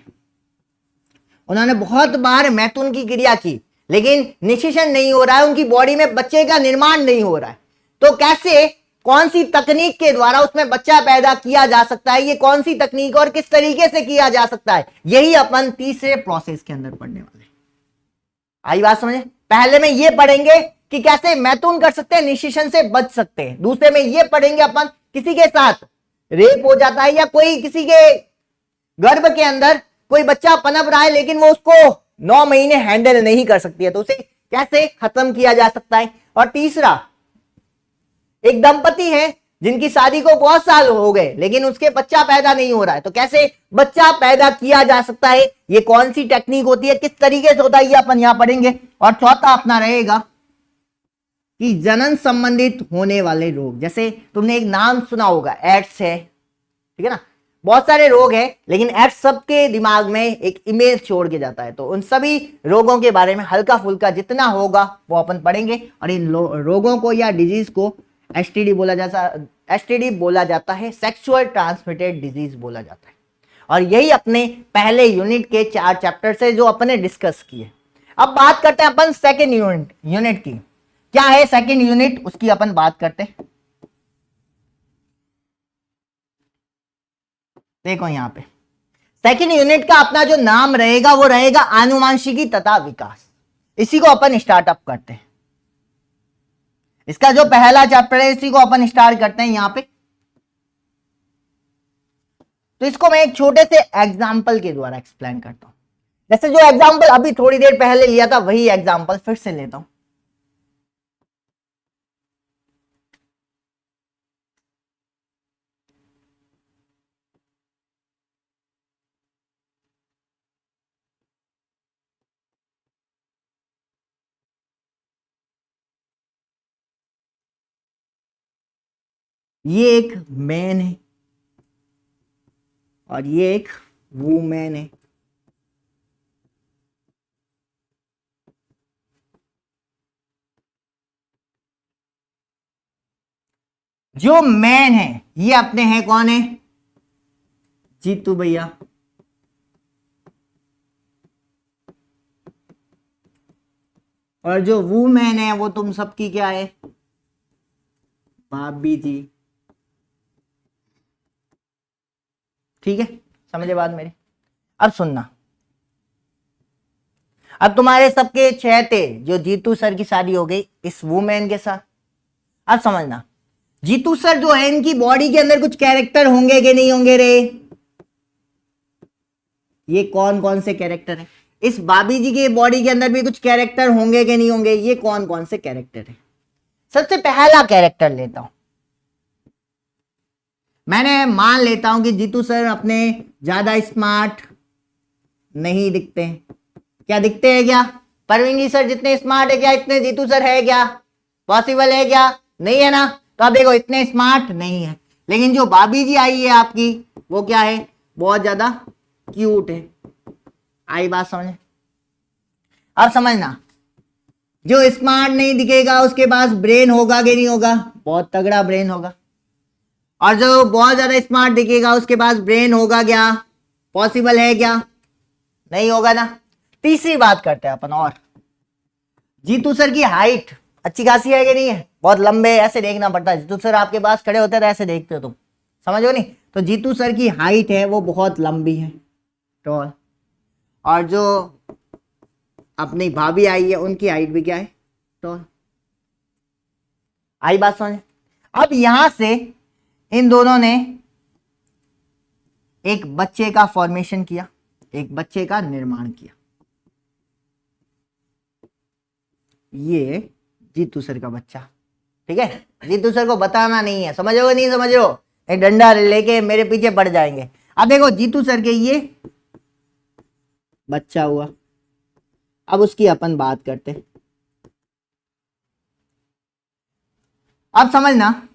उन्होंने बहुत बार मैथुन की क्रिया की लेकिन निषेचन नहीं हो रहा है, उनकी बॉडी में बच्चे का निर्माण नहीं हो रहा है। तो कैसे, कौन सी तकनीक के द्वारा उसमें बच्चा पैदा किया जा सकता है, ये कौन सी तकनीक और किस तरीके से किया जा सकता है, यही अपन तीसरे प्रोसेस के अंदर पढ़ने वाले। आई बात समझे? पहले में ये पढ़ेंगे कि कैसे मैथुन कर सकते हैं, निषेचन से बच सकते हैं। दूसरे में ये पढ़ेंगे अपन किसी के साथ रेप हो जाता है या कोई किसी के गर्भ के अंदर कोई बच्चा पनप रहा है लेकिन वो उसको 9 महीने हैंडल नहीं कर सकती है, तो उसे कैसे खत्म किया जा सकता है। और तीसरा, एक दंपति है जिनकी शादी को बहुत साल हो गए लेकिन उसके बच्चा पैदा नहीं हो रहा है, तो कैसे बच्चा पैदा किया जा सकता है, ये कौन सी टेक्निक होती है, किस तरीके से होता है, ये अपन यहां पढ़ेंगे। और चौथा अपना रहेगा कि जनन संबंधित होने वाले रोग, जैसे तुमने एक नाम सुना होगा एड्स है, ठीक है ना, बहुत सारे रोग हैं लेकिन एड्स सबके दिमाग में एक इमेज छोड़ के जाता है। तो उन सभी रोगों के बारे में हल्का फुल्का जितना होगा वो अपन पढ़ेंगे। और इन रोगों को या डिजीज को एसटीडी बोला जाता है, सेक्सुअल ट्रांसमिटेड डिजीज बोला जाता है। और यही अपने पहले यूनिट के 4 चैप्टर से जो अपने डिस्कस किए। अब बात करते हैं अपन सेकेंड यूनिट की। क्या है सेकेंड यूनिट, उसकी अपन बात करते हैं। देखो यहां पे सेकेंड यूनिट का अपना जो नाम रहेगा वो रहेगा आनुवांशिकी तथा विकास। इसी को अपन स्टार्टअप करते हैं। इसका जो पहला चैप्टर है इसी को अपन स्टार्ट करते हैं यहां पे। तो इसको मैं एक छोटे से एग्जाम्पल के द्वारा एक्सप्लेन करता हूं। जैसे जो एग्जाम्पल अभी थोड़ी देर पहले लिया था वही एग्जाम्पल फिर से लेता हूं। ये एक मैन है और ये एक वूमेन है। जो मैन है ये अपने हैं कौन है, जीतू भैया। और जो वूमेन है वो तुम सबकी क्या है, भाभी जी। ठीक है, समझे बात मेरी? अब सुनना, अब तुम्हारे सबके 6 थे, जो जीतू सर की शादी हो गई इस वुमेन के साथ। अब समझना, जीतू सर जो है इनकी बॉडी के अंदर कुछ कैरेक्टर होंगे कि नहीं होंगे रे? ये कौन कौन से कैरेक्टर है? इस भाभी जी के बॉडी के अंदर भी कुछ कैरेक्टर होंगे कि नहीं होंगे? ये कौन कौन से कैरेक्टर है? सबसे पहला कैरेक्टर लेता हूं, मैंने मान लेता हूं कि जीतू सर अपने ज्यादा स्मार्ट नहीं दिखते हैं। क्या दिखते हैं क्या? परवीन जी सर जितने स्मार्ट है क्या इतने जीतू सर है क्या? पॉसिबल है क्या? नहीं है ना। तो अब देखो इतने स्मार्ट नहीं है, लेकिन जो भाभी जी आई है आपकी वो क्या है, बहुत ज्यादा क्यूट है। आई बात समझे? अब समझना, जो स्मार्ट नहीं दिखेगा उसके पास ब्रेन होगा कि नहीं होगा? बहुत तगड़ा ब्रेन होगा। और जो बहुत ज्यादा स्मार्ट दिखेगा उसके पास ब्रेन होगा क्या? पॉसिबल है क्या? नहीं होगा ना। तीसरी बात करते हैं अपन, और जीतू सर की हाइट अच्छी खासी है कि नहीं है? बहुत लंबे, ऐसे देखना पड़ता है। जीतू सर आपके पास खड़े होते हैं तो ऐसे देखते हो तुम, समझो नहीं? तो जीतू सर की हाइट है वो बहुत लंबी है, टॉल। और जो अपनी भाभी आई है उनकी हाइट भी क्या है? टॉल। आई बात समझ? अब यहां से इन दोनों ने एक बच्चे का फॉर्मेशन किया, एक बच्चे का निर्माण किया। ये जीतू सर का बच्चा, ठीक है? जीतू सर को बताना नहीं है, समझोगे नहीं समझ रहे हो? एक डंडा लेके मेरे पीछे पड़ जाएंगे। अब देखो जीतू सर के ये बच्चा हुआ, अब उसकी अपन बात करते। अब समझना,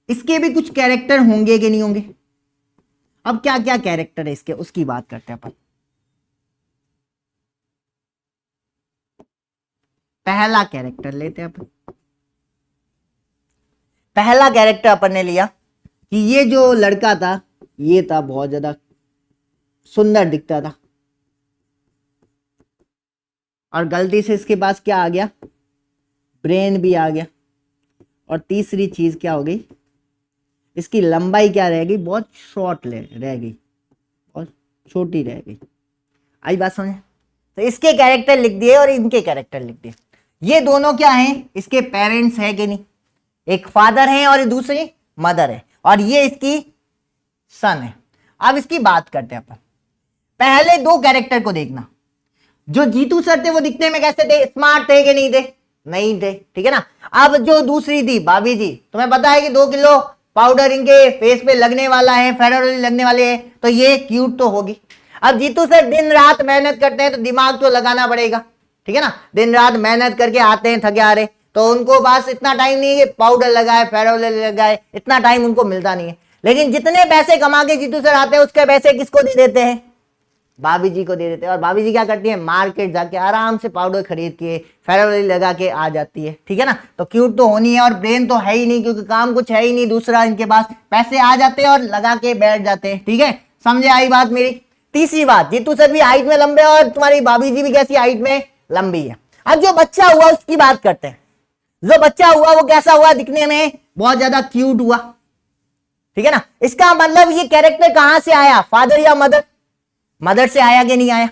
इसके भी कुछ कैरेक्टर होंगे कि नहीं होंगे? अब क्या क्या कैरेक्टर है इसके, उसकी बात करते हैं अपन। पहला कैरेक्टर लेते हैं अपन। पहला कैरेक्टर अपन ने लिया कि ये जो लड़का था ये था बहुत ज्यादा सुंदर दिखता था, और गलती से इसके पास क्या आ गया? ब्रेन भी आ गया। और तीसरी चीज क्या हो गई? इसकी लंबाई क्या रह गई? बहुत शॉर्ट रह गई, बहुत छोटी रह गई। आई बात समझे? तो इसके कैरेक्टर लिख दिए और इनके कैरेक्टर लिख दिए। ये दोनों क्या हैं? इसके पेरेंट्स है कि नहीं? एक फादर है और दूसरी मदर है, और ये इसकी सन है। अब इसकी बात करते हैं अपन। पहले दो कैरेक्टर को देखना। जो जीतू सर थे वो दिखने में कैसे थे? स्मार्ट थे कि नहीं थे? नहीं थे, ठीक है ना। अब जो दूसरी थी भाभी जी, तुम्हें पता है कि 2 किलो पाउडर इनके फेस पे लगने वाला है, फेयर लगने वाले हैं, तो ये क्यूट तो होगी। अब जीतू सर दिन रात मेहनत करते हैं तो दिमाग तो लगाना पड़ेगा, ठीक है ना। दिन रात मेहनत करके आते हैं थके हारे, तो उनको पास इतना टाइम नहीं है कि पाउडर लगाए, फेयर लगाए, इतना टाइम उनको मिलता नहीं है। लेकिन जितने पैसे कमा के जीतू सर आते हैं उसके पैसे किसको दे देते हैं? भाभी जी को दे देते हैं। और भाभी जी क्या करती है? मार्केट जाके आराम से पाउडर खरीद के फेयर लगा के आ जाती है, ठीक है ना। तो क्यूट तो होनी है, और ब्रेन तो है ही नहीं क्योंकि काम कुछ है ही नहीं दूसरा इनके पास। पैसे आ जाते हैं और लगा के बैठ जाते हैं, ठीक है। समझे आई बात मेरी? तीसरी बात, जीतू सर भी हाइट में लंबे और तुम्हारी भाभी जी भी कैसी हाइट में लंबी है। अब जो बच्चा हुआ उसकी बात करते हैं। जो बच्चा हुआ वो कैसा हुआ? दिखने में बहुत ज्यादा क्यूट हुआ, ठीक है ना। इसका मतलब ये कैरेक्टर कहां से आया? फादर या मदर? मदर से आया कि नहीं आया?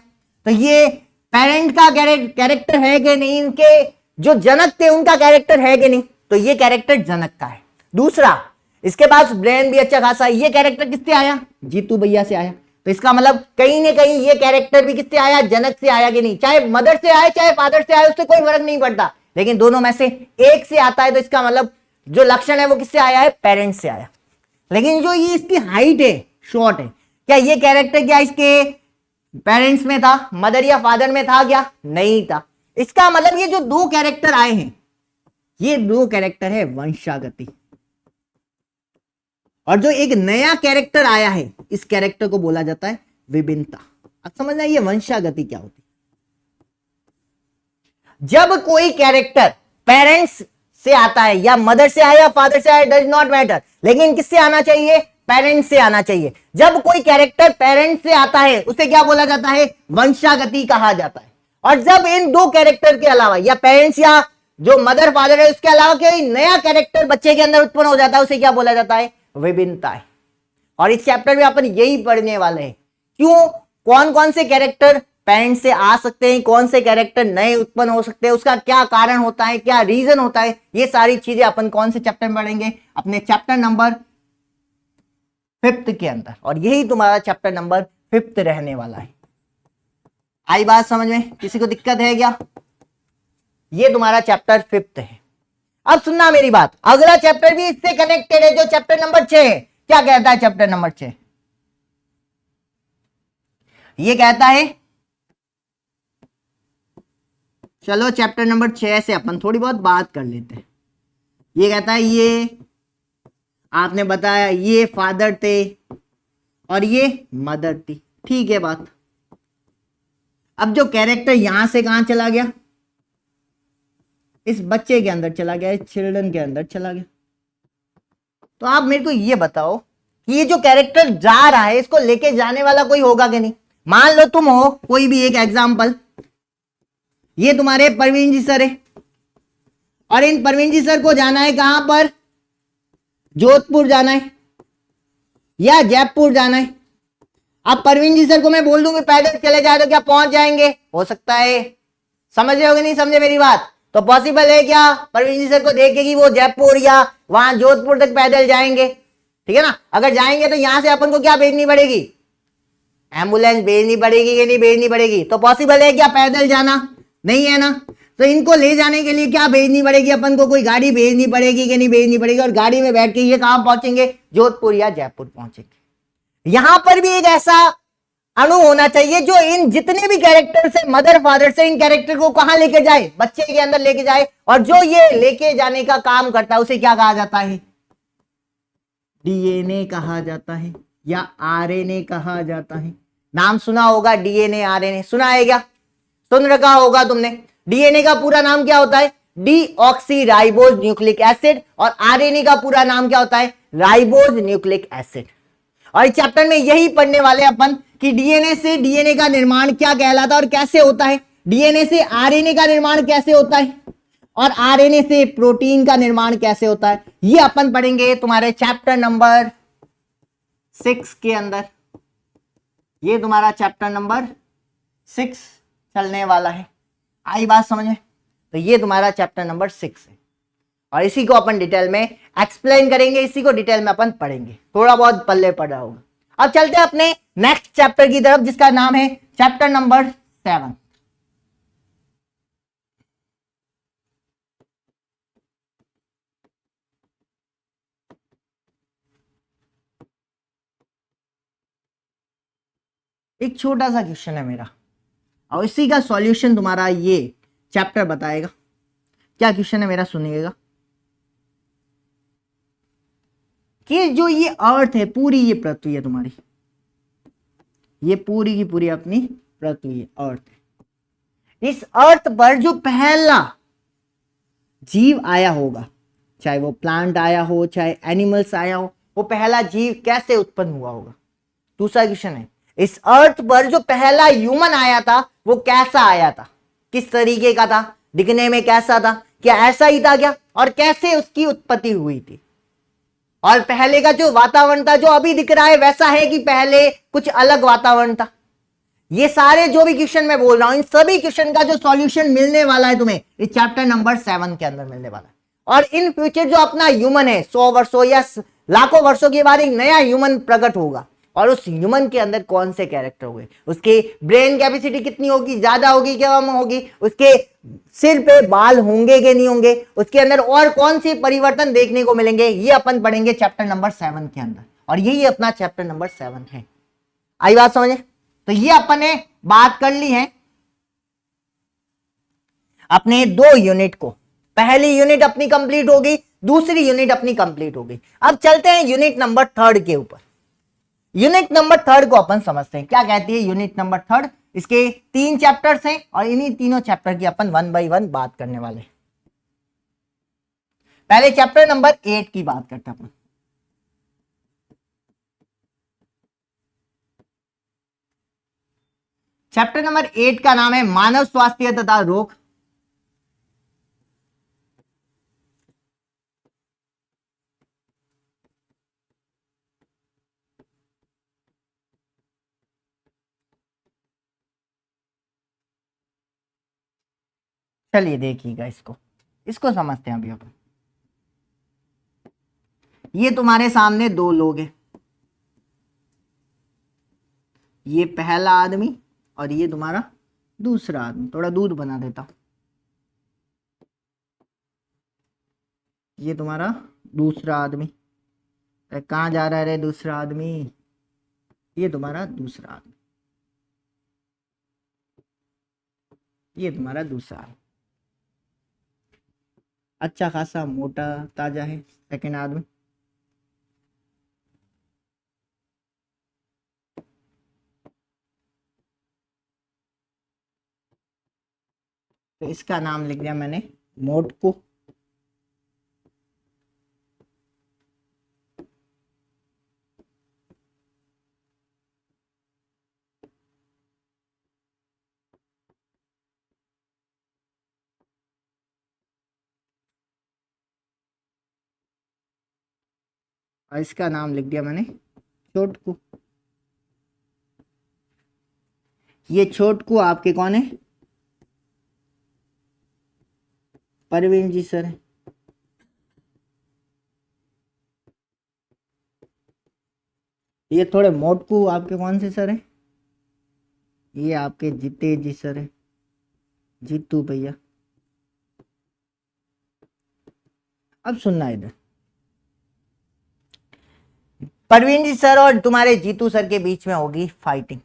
तो ये पेरेंट का कैरेक्टर है कि नहीं? इनके जो जनक थे उनका कैरेक्टर है कि नहीं? तो ये कैरेक्टर जनक का है। दूसरा, इसके पास ब्रेन भी अच्छा खासा है। ये कैरेक्टर किससे आया? जीतू भैया से आया। तो इसका मतलब कहीं ना कहीं ये कैरेक्टर भी किससे आया? जनक से आया कि नहीं? चाहे मदर से आए चाहे फादर से आए उससे कोई फर्क नहीं पड़ता, लेकिन दोनों में से एक से आता है, तो इसका मतलब जो लक्षण है वो किससे आया है? पेरेंट्स से आया। लेकिन जो ये इसकी हाइट है, शॉर्ट है, क्या ये कैरेक्टर क्या इसके पेरेंट्स में था? मदर या फादर में था क्या? नहीं था। इसका मतलब ये जो दो कैरेक्टर आए हैं, ये दो कैरेक्टर है वंशागति। और जो एक नया कैरेक्टर आया है, इस कैरेक्टर को बोला जाता है विभिन्नता। अब समझना ये वंशागति क्या होती है। जब कोई कैरेक्टर पेरेंट्स से आता है, या मदर से आया या फादर से आया, डज नॉट मैटर, लेकिन किससे आना चाहिए? पेरेंट्स से आना चाहिए। जब कोई कैरेक्टर पेरेंट्स से आता है उसे क्या बोला जाता है? वंशागति कहा जाता है। और जब इन दो कैरेक्टर के अलावा, या पेरेंट्स या जो मदर फादर है उसके अलावा कोई नया कैरेक्टर बच्चे के अंदर उत्पन्न हो जाता है, उसे क्या बोला जाता है? विभिन्नता है। और इस चैप्टर में अपन यही पढ़ने वाले हैं। क्यों? कौन कौन से कैरेक्टर पेरेंट्स से आ सकते हैं, कौन से कैरेक्टर नए उत्पन्न हो सकते हैं, उसका क्या कारण होता है, क्या रीजन होता है, ये सारी चीजें अपन कौन से चैप्टर में पढ़ेंगे? अपने चैप्टर नंबर 5th के अंदर। और यही तुम्हारा चैप्टर नंबर 5th रहने वाला है। आई बात समझ में? किसी को दिक्कत है क्या? ये तुम्हारा चैप्टर 5th है। अब सुनना मेरी बात, अगला चैप्टर भी इससे कनेक्टेड है, जो चैप्टर नंबर 6 है। क्या कहता है चैप्टर नंबर 6? ये कहता है, चलो चैप्टर नंबर 6 से अपन थोड़ी बहुत बात कर लेते हैं। ये कहता है, ये आपने बताया ये फादर थे और ये मदर थी, ठीक है बात। अब जो कैरेक्टर यहां से कहां चला गया, इस बच्चे के अंदर चला गया, इस चिल्ड्रन के अंदर चला गया। तो आप मेरे को ये बताओ कि ये जो कैरेक्टर जा रहा है इसको लेके जाने वाला कोई होगा कि नहीं। मान लो तुम हो, कोई भी एक एग्जाम्पल, ये तुम्हारे परवीन जी सर है और इन परवीन जी सर को जाना है कहां पर, जोधपुर जाना है या जयपुर जाना है। अब परवीन जी सर को मैं बोल दूंगी पैदल चले जाए तो क्या पहुंच जाएंगे, हो सकता है। समझ रहे हो कि नहीं समझे मेरी बात। तो पॉसिबल है क्या परवीन जी सर को देख के कि वो जयपुर या वहां जोधपुर तक पैदल जाएंगे, ठीक है ना। अगर जाएंगे तो यहां से अपन को क्या भेजनी पड़ेगी, एम्बुलेंस भेजनी पड़ेगी कि नहीं भेजनी पड़ेगी। तो पॉसिबल है क्या पैदल जाना, नहीं है ना। तो इनको ले जाने के लिए क्या भेजनी पड़ेगी अपन को, कोई गाड़ी भेजनी पड़ेगी कि नहीं भेजनी पड़ेगी। और गाड़ी में बैठ के ये कहां पहुंचेंगे, जोधपुर या जयपुर पहुंचेंगे। यहां पर भी एक ऐसा अणु होना चाहिए जो इन जितने भी कैरेक्टर से, मदर फादर से, इन कैरेक्टर को कहां लेके जाए, बच्चे के अंदर लेके जाए। और जो ये लेके जाने का काम करता है उसे क्या कहा जाता है, डीएनए कहा जाता है या आरएनए कहा जाता है। नाम सुना होगा डीएनए आरएनए, सुना है क्या, सुन रखा होगा तुमने। डीएनए का पूरा नाम क्या होता है, डीऑक्सीराइबोज न्यूक्लिक एसिड, और आरएनए का पूरा नाम क्या होता है, राइबोज न्यूक्लिक एसिड। और इस चैप्टर में यही पढ़ने वाले अपन कि डीएनए से डीएनए का निर्माण क्या कहलाता है और कैसे होता है, डीएनए से आरएनए का निर्माण कैसे होता है, और आरएनए से प्रोटीन का निर्माण कैसे होता है। ये अपन पढ़ेंगे तुम्हारे चैप्टर नंबर 6 के अंदर। ये तुम्हारा चैप्टर नंबर 6 चलने वाला है। आई बात समझ में। तो ये तुम्हारा चैप्टर नंबर 6 है और इसी को अपन डिटेल में एक्सप्लेन करेंगे, इसी को डिटेल में अपन पढ़ेंगे, थोड़ा बहुत पल्ले पढ़ा होगा। अब चलते हैं अपने नेक्स्ट चैप्टर की तरफ जिसका नाम है चैप्टर नंबर 7। एक छोटा सा क्वेश्चन है मेरा और इसी का सॉल्यूशन तुम्हारा ये चैप्टर बताएगा। क्या क्वेश्चन है मेरा, सुनिएगा। कि जो ये अर्थ है, पूरी ये पृथ्वी है तुम्हारी, ये पूरी की पूरी अपनी पृथ्वी है, अर्थ है। इस अर्थ पर जो पहला जीव आया होगा, चाहे वो प्लांट आया हो चाहे एनिमल्स आया हो, वो पहला जीव कैसे उत्पन्न हुआ होगा। दूसरा क्वेश्चन है, इस अर्थ पर जो पहला ह्यूमन आया था वो कैसा आया था, किस तरीके का था, दिखने में कैसा था, क्या ऐसा ही था क्या, और कैसे उसकी उत्पत्ति हुई थी। और पहले का जो वातावरण था जो अभी दिख रहा है वैसा है कि पहले कुछ अलग वातावरण था। ये सारे जो भी क्वेश्चन मैं बोल रहा हूं इन सभी क्वेश्चन का जो सॉल्यूशन मिलने वाला है तुम्हें इस चैप्टर नंबर 7 के अंदर मिलने वाला है। और इन फ्यूचर जो अपना ह्यूमन है 100 वर्षों या लाखों वर्षों के बाद एक नया ह्यूमन प्रकट होगा और उस ह्यूमन के अंदर कौन से कैरेक्टर हुए, उसके ब्रेन कैपेसिटी कितनी होगी, ज्यादा होगी क्या कम होगी, उसके सिर पे बाल होंगे कि नहीं होंगे, उसके अंदर और कौन से परिवर्तन देखने को मिलेंगे, ये अपन पढ़ेंगे चैप्टर नंबर 7 के अंदर। और यही अपना चैप्टर नंबर 7 है। आई बात समझे। तो ये अपन ने बात कर ली है अपने 2 यूनिट को। पहली यूनिट अपनी कंप्लीट हो गई, दूसरी यूनिट अपनी कंप्लीट हो गई। अब चलते हैं यूनिट नंबर 3 के ऊपर। यूनिट नंबर 3 को अपन समझते हैं क्या कहती है यूनिट नंबर 3। इसके 3 चैप्टर्स हैं और इन्हीं तीनों चैप्टर की अपन 1 बाय 1 बात करने वाले हैं। पहले चैप्टर नंबर 8 की बात करते हैं अपन। चैप्टर नंबर 8 का नाम है मानव स्वास्थ्य तथा रोग। चलिए देखिएगा इसको, इसको समझते हैं अभी अपन। ये तुम्हारे सामने 2 लोग हैं, ये पहला आदमी और ये तुम्हारा दूसरा आदमी। थोड़ा दूध बना देता हूं। ये तुम्हारा दूसरा आदमी, कहां जा रहा है रे दूसरा आदमी, ये तुम्हारा दूसरा आदमी, ये तुम्हारा दूसरा आदमी। अच्छा खासा मोटा ताजा है सेकंड आदमी। तो इसका नाम लिख दिया मैंने मोटको। और इसका नाम लिख दिया मैंने छोटकू। ये छोटकू आपके कौन है? परवीन जी सर है। ये थोड़े मोटकू आपके कौन से सर है? ये आपके जीते जी सर है, जीतू भैया। अब सुनना इधर, परवीन जी सर और तुम्हारे जीतू सर के बीच में होगी फाइटिंग।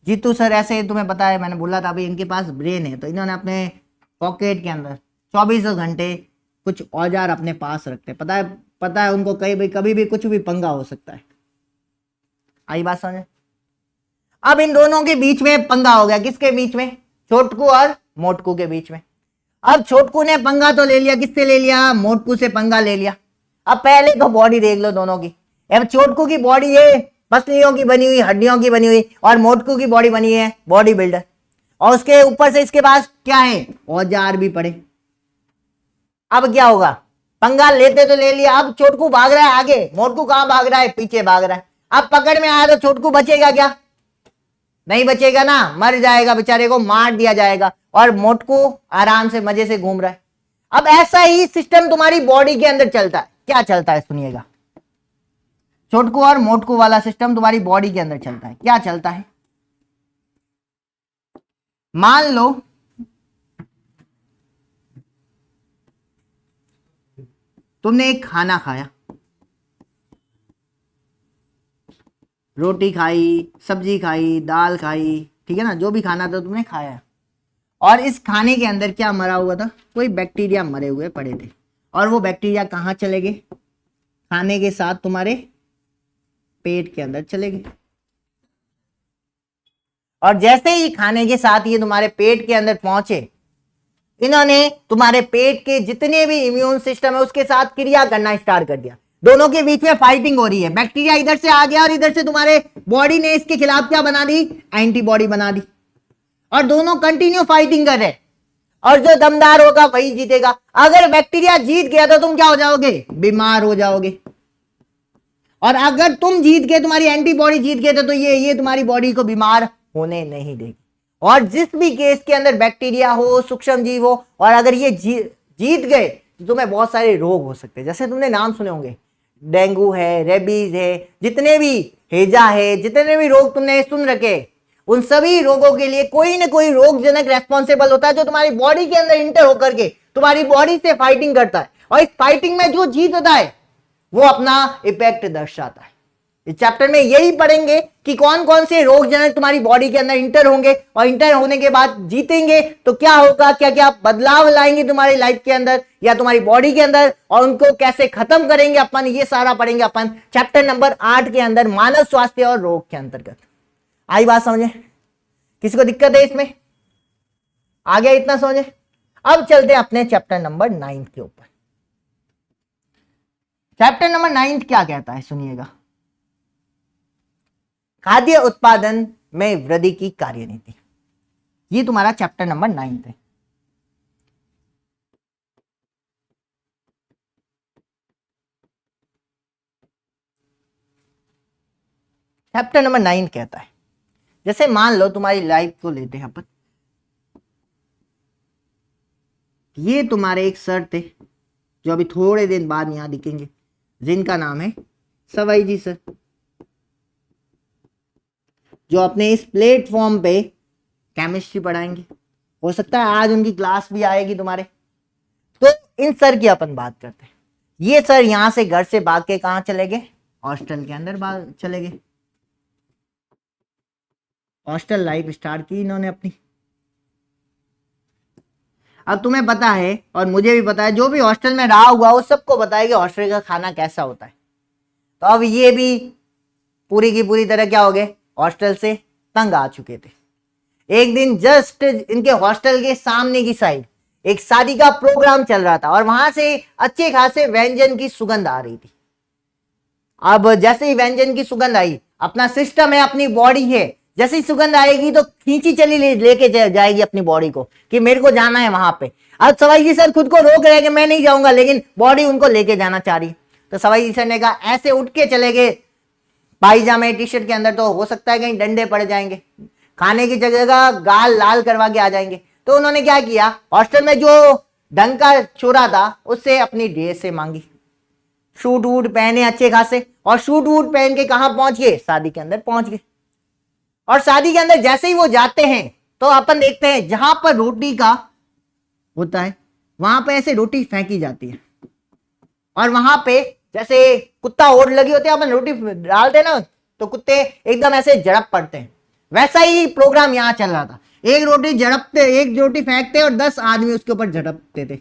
जीतू सर ऐसे तुम्हें पता है, मैंने बोला था अभी इनके पास ब्रेन है, तो इन्होंने अपने पॉकेट के अंदर 24 घंटे कुछ औजार अपने पास रखते हैं। पता है उनको कभी भी कुछ भी पंगा हो सकता है। आई बात समझे? अब इन दोनों के बीच में पंगा हो गया। किसके बीच में? छोटकू और मोटकू के बीच में। अब छोटकू ने पंगा तो ले लिया, किससे ले लिया? मोटकू से पंगा ले लिया। अब पहले तो बॉडी देख लो दोनों की। अब छोटकू की बॉडी है पसलियों की बनी हुई, हड्डियों की बनी हुई, और मोटकू की बॉडी बनी है बॉडी बिल्डर, और उसके ऊपर से इसके पास क्या है? औजार भी पड़े। अब क्या होगा? पंगा लेते तो ले लिया, अब छोटकू भाग रहा है आगे, मोटकू कहां भाग रहा है? पीछे भाग रहा है। अब पकड़ में आया तो छोटकू बचेगा क्या? नहीं बचेगा ना, मर जाएगा, बेचारे को मार दिया जाएगा, और मोटकू आराम से मजे से घूम रहा है। अब ऐसा ही सिस्टम तुम्हारी बॉडी के अंदर चलता है। क्या चलता है सुनिएगा, छोटकू और मोटकू वाला सिस्टम तुम्हारी बॉडी के अंदर चलता है। क्या चलता है? मान लो तुमने एक खाना खाया, रोटी खाई, सब्जी खाई, दाल खाई, ठीक है ना, जो भी खाना था तुमने खाया, और इस खाने के अंदर क्या मरा हुआ था? कोई बैक्टीरिया मरे हुए पड़े थे, और वो बैक्टीरिया कहाँ चले गए? खाने के साथ तुम्हारे पेट के अंदर चले गए। और जैसे ही खाने के साथ ये तुम्हारे पेट के अंदर पहुंचे, इन्होंने तुम्हारे पेट के जितने भी इम्यून सिस्टम है उसके साथ क्रिया करना स्टार्ट कर दिया। दोनों के बीच में फाइटिंग हो रही है। बैक्टीरिया इधर से आ गया और इधर से तुम्हारे बॉडी ने इसके खिलाफ क्या बना दी? एंटीबॉडी बना दी, और दोनों कंटिन्यू फाइटिंग कर रहे, और जो दमदार होगा वही जीतेगा। अगर बैक्टीरिया जीत गया तो तुम क्या हो जाओगे? बीमार हो जाओगे। और अगर तुम जीत गए, तुम्हारी एंटीबॉडी जीत गए, तो ये तुम्हारी बॉडी को बीमार होने नहीं देगी। और जिस भी केस के अंदर बैक्टीरिया हो, सूक्ष्म जीव हो, और अगर ये जीत गए तो तुम्हें बहुत सारे रोग हो सकते हैं। जैसे तुमने नाम सुने होंगे, डेंगू है, रेबीज है, जितने भी हेजा है, जितने भी रोग तुमने सुन रखे, उन सभी रोगों के लिए कोई ना कोई रोगजनक रेस्पॉन्सिबल होता है, जो तुम्हारी बॉडी के अंदर इंटर होकर के तुम्हारी बॉडी से फाइटिंग करता है, और इस फाइटिंग में जो जीतता है वो अपना इफेक्ट दर्शाता है। इस चैप्टर में यही पढ़ेंगे कि कौन कौन से रोगजनक तुम्हारी बॉडी के अंदर इंटर होंगे, और इंटर होने के बाद जीतेंगे तो क्या होगा, क्या क्या बदलाव लाएंगे तुम्हारी लाइफ के अंदर या तुम्हारी बॉडी के अंदर, और उनको कैसे खत्म करेंगे अपन, ये सारा पढ़ेंगे अपन चैप्टर नंबर 8 के अंदर, मानव स्वास्थ्य और रोग के अंतर्गत। आई बात समझे? किसी को दिक्कत है इसमें? आ गया इतना समझे? अब चलते हैं अपने चैप्टर नंबर 9 के ऊपर। चैप्टर नंबर 9 क्या कहता है सुनिएगा, खाद्य उत्पादन में वृद्धि की कार्यनीति। ये तुम्हारा चैप्टर नंबर 9 है। चैप्टर नंबर 9 कहता है, जैसे मान लो तुम्हारी लाइफ को लेते हैं अपन, ये तुम्हारे एक सर थे जो अभी थोड़े दिन बाद यहां दिखेंगे, जिनका नाम है सवाई जी सर, जो अपने इस प्लेटफॉर्म पे केमिस्ट्री पढ़ाएंगे। हो सकता है आज उनकी क्लास भी आएगी तुम्हारे। तो इन सर की अपन बात करते हैं। ये सर यहां से घर से भाग के कहां चले गए? हॉस्टल के अंदर भाग चले गए। हॉस्टल लाइफ स्टार्ट की इन्होंने अपनी। अब तुम्हें पता है और मुझे भी पता है, जो भी हॉस्टल में रहा हुआ वो सबको पता है कि हॉस्टल का खाना कैसा होता है। तो अब ये भी पूरी की पूरी तरह क्या हो गए? हॉस्टल से तंग आ चुके थे। एक दिन जस्ट इनके हॉस्टल के सामने की साइड एक शादी का प्रोग्राम चल रहा था और वहां से अच्छे खासे व्यंजन की सुगंध आ रही थी। अब जैसे ही व्यंजन की सुगंध आई, अपना सिस्टम है, अपनी बॉडी है, जैसे ही सुगंध आएगी तो खींची चली लेके जाएगी अपनी बॉडी को कि मेरे को जाना है वहां पे। अब सवाई जी सर खुद को रोक रहे हैं कि मैं नहीं जाऊंगा, लेकिन बॉडी उनको लेके जाना चाह रही। तो सवाई जी सर ने कहा ऐसे उठ के चले गए पायजामे टी शर्ट के अंदर, तो हो सकता है कहीं डंडे पड़ जाएंगे, खाने की जगह गाल लाल करवा के आ जाएंगे। तो उन्होंने क्या किया, हॉस्टल में जो ढंग का छोरा था उससे अपनी ड्रेस से मांगी, सूट वूट पहने अच्छे खासे, और सूट वूट पहन के कहां पहुंच गए, शादी के अंदर पहुंच गए। और शादी के अंदर जैसे ही वो जाते हैं तो अपन देखते हैं जहां पर रोटी का होता है वहां पे ऐसे रोटी फेंकी जाती है, और वहां पे जैसे कुत्ता ओढ़ लगी होती है, अपन रोटी डालते हैं ना तो कुत्ते एकदम ऐसे झड़प पड़ते हैं। वैसा ही प्रोग्राम यहां चल रहा था, एक रोटी झड़पते, एक रोटी फेंकते और 10 आदमी उसके ऊपर झड़पते थे।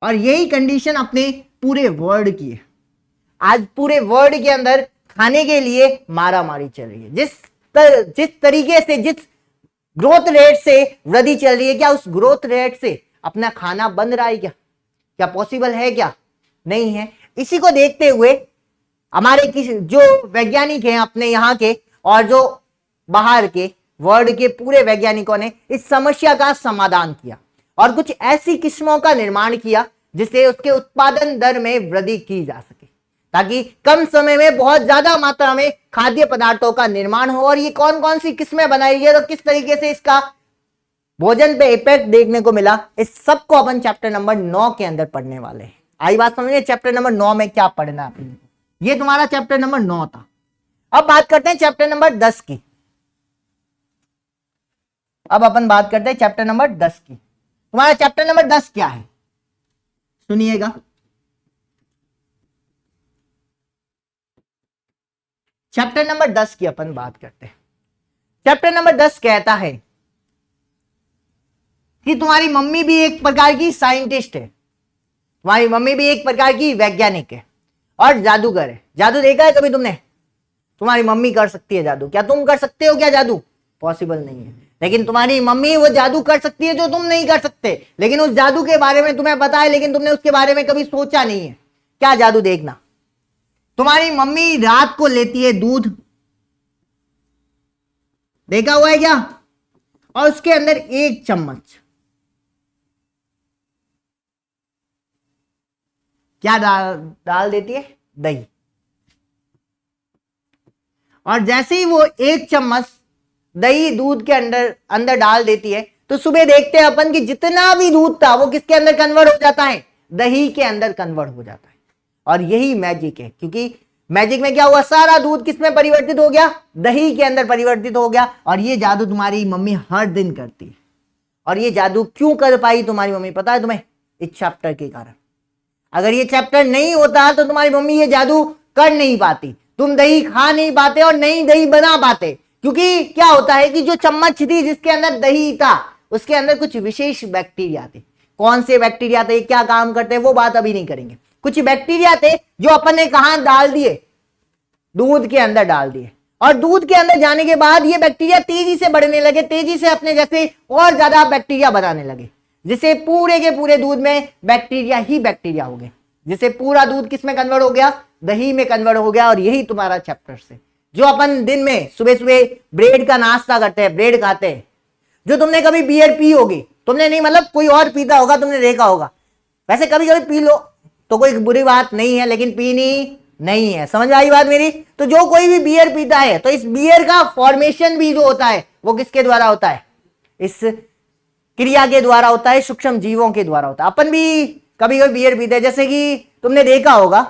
और यही कंडीशन अपने पूरे वर्ल्ड की है। आज पूरे वर्ल्ड के अंदर खाने के लिए मारा मारी चल रही है। जिस तरीके से, जिस ग्रोथ रेट से वृद्धि चल रही है, क्या उस ग्रोथ रेट से अपना खाना बन रहा है? क्या पॉसिबल है? क्या नहीं है। इसी को देखते हुए हमारे जो वैज्ञानिक हैं अपने यहाँ के और जो बाहर के वर्ल्ड के पूरे वैज्ञानिकों ने इस समस्या का समाधान किया और कुछ ऐसी किस्मों का निर्माण किया जिससे उसके उत्पादन दर में वृद्धि की जा सके, ताकि कम समय में बहुत ज्यादा मात्रा में खाद्य पदार्थों का निर्माण हो। और ये कौन कौन सी किस्में बनाई गई और किस तरीके से इसका भोजन पे इफेक्ट देखने को मिला, इस सब को अपन चैप्टर नंबर 9 के अंदर पढ़ने वाले हैं। आई बात समझिए, चैप्टर नंबर 9 में क्या पढ़ना है। ये तुम्हारा चैप्टर नंबर 9 था। अब बात करते हैं चैप्टर नंबर 10 की। अब अपन बात करते हैं चैप्टर नंबर 10 की। तुम्हारा चैप्टर नंबर 10 क्या है, सुनिएगा। चैप्टर नंबर 10 की अपन बात करते हैं। चैप्टर नंबर 10 कहता है कि तुम्हारी मम्मी भी एक प्रकार की साइंटिस्ट है, तुम्हारी मम्मी भी एक प्रकार की वैज्ञानिक है और जादूगर है। जादू देखा है कभी तुमने? तुम्हारी मम्मी कर सकती है जादू, क्या तुम कर सकते हो? क्या जादू पॉसिबल नहीं है, लेकिन तुम्हारी मम्मी वो जादू कर सकती है जो तुम नहीं कर सकते। लेकिन उस जादू के बारे में तुम्हें पता है, लेकिन तुमने उसके बारे में कभी सोचा नहीं है। क्या जादू? देखना, तुम्हारी मम्मी रात को लेती है दूध, देखा हुआ है क्या? और उसके अंदर 1 चम्मच क्या डाल देती है? दही। और जैसे ही वो 1 चम्मच दही दूध के अंदर डाल देती है तो सुबह देखते हैं अपन कि जितना भी दूध था वो किसके अंदर कन्वर्ट हो जाता है? दही के अंदर कन्वर्ट हो जाता है। और यही मैजिक है, क्योंकि मैजिक में क्या हुआ, सारा दूध किस में परिवर्तित हो गया? दही के अंदर परिवर्तित हो गया। और ये जादू तुम्हारी मम्मी हर दिन करती है। और ये जादू क्यों कर पाई तुम्हारी मम्मी, पता है तुम्हें? इस चैप्टर के कारण। अगर ये चैप्टर नहीं होता तो तुम्हारी मम्मी ये जादू कर नहीं पाती, तुम दही खा नहीं पाते और नहीं दही बना पाते। क्योंकि क्या होता है कि जो चम्मच थी जिसके अंदर दही था उसके अंदर कुछ विशेष बैक्टीरिया थे। कौन से बैक्टीरिया थे, क्या काम करते हैं, वो बात अभी नहीं करेंगे। कुछ बैक्टीरिया थे जो अपन ने कहां डाल दिए? दूध के अंदर डाल दिए। और दूध के अंदर जाने के बाद ये बैक्टीरिया तेजी से बढ़ने लगे, तेजी से अपने जैसे और ज्यादा बैक्टीरिया बनाने लगे, जिससे पूरे के पूरे दूध में बैक्टीरिया ही बैक्टीरिया हो गए, जिससे पूरा दूध किस में कन्वर्ट हो गया? दही में कन्वर्ट हो गया। और यही तुम्हारा चैप्टर से जो अपन दिन में सुबह सुबह ब्रेड का नाश्ता करते हैं, ब्रेड खाते हैं, जो तुमने कभी बियर पी होगी, तुमने नहीं, मतलब कोई और पीता होगा, तुमने देखा होगा। वैसे कभी कभी पी लो तो कोई बुरी बात नहीं है, लेकिन पीनी नहीं है। समझ आई बात मेरी? तो जो कोई भी बियर पीता है तो इस बियर का फॉर्मेशन भी जो होता है वो किसके द्वारा होता है? इस क्रिया के द्वारा होता है, सूक्ष्म जीवों के द्वारा होता है। अपन भी कभी कभी बियर पीते हैं, जैसे कि तुमने देखा होगा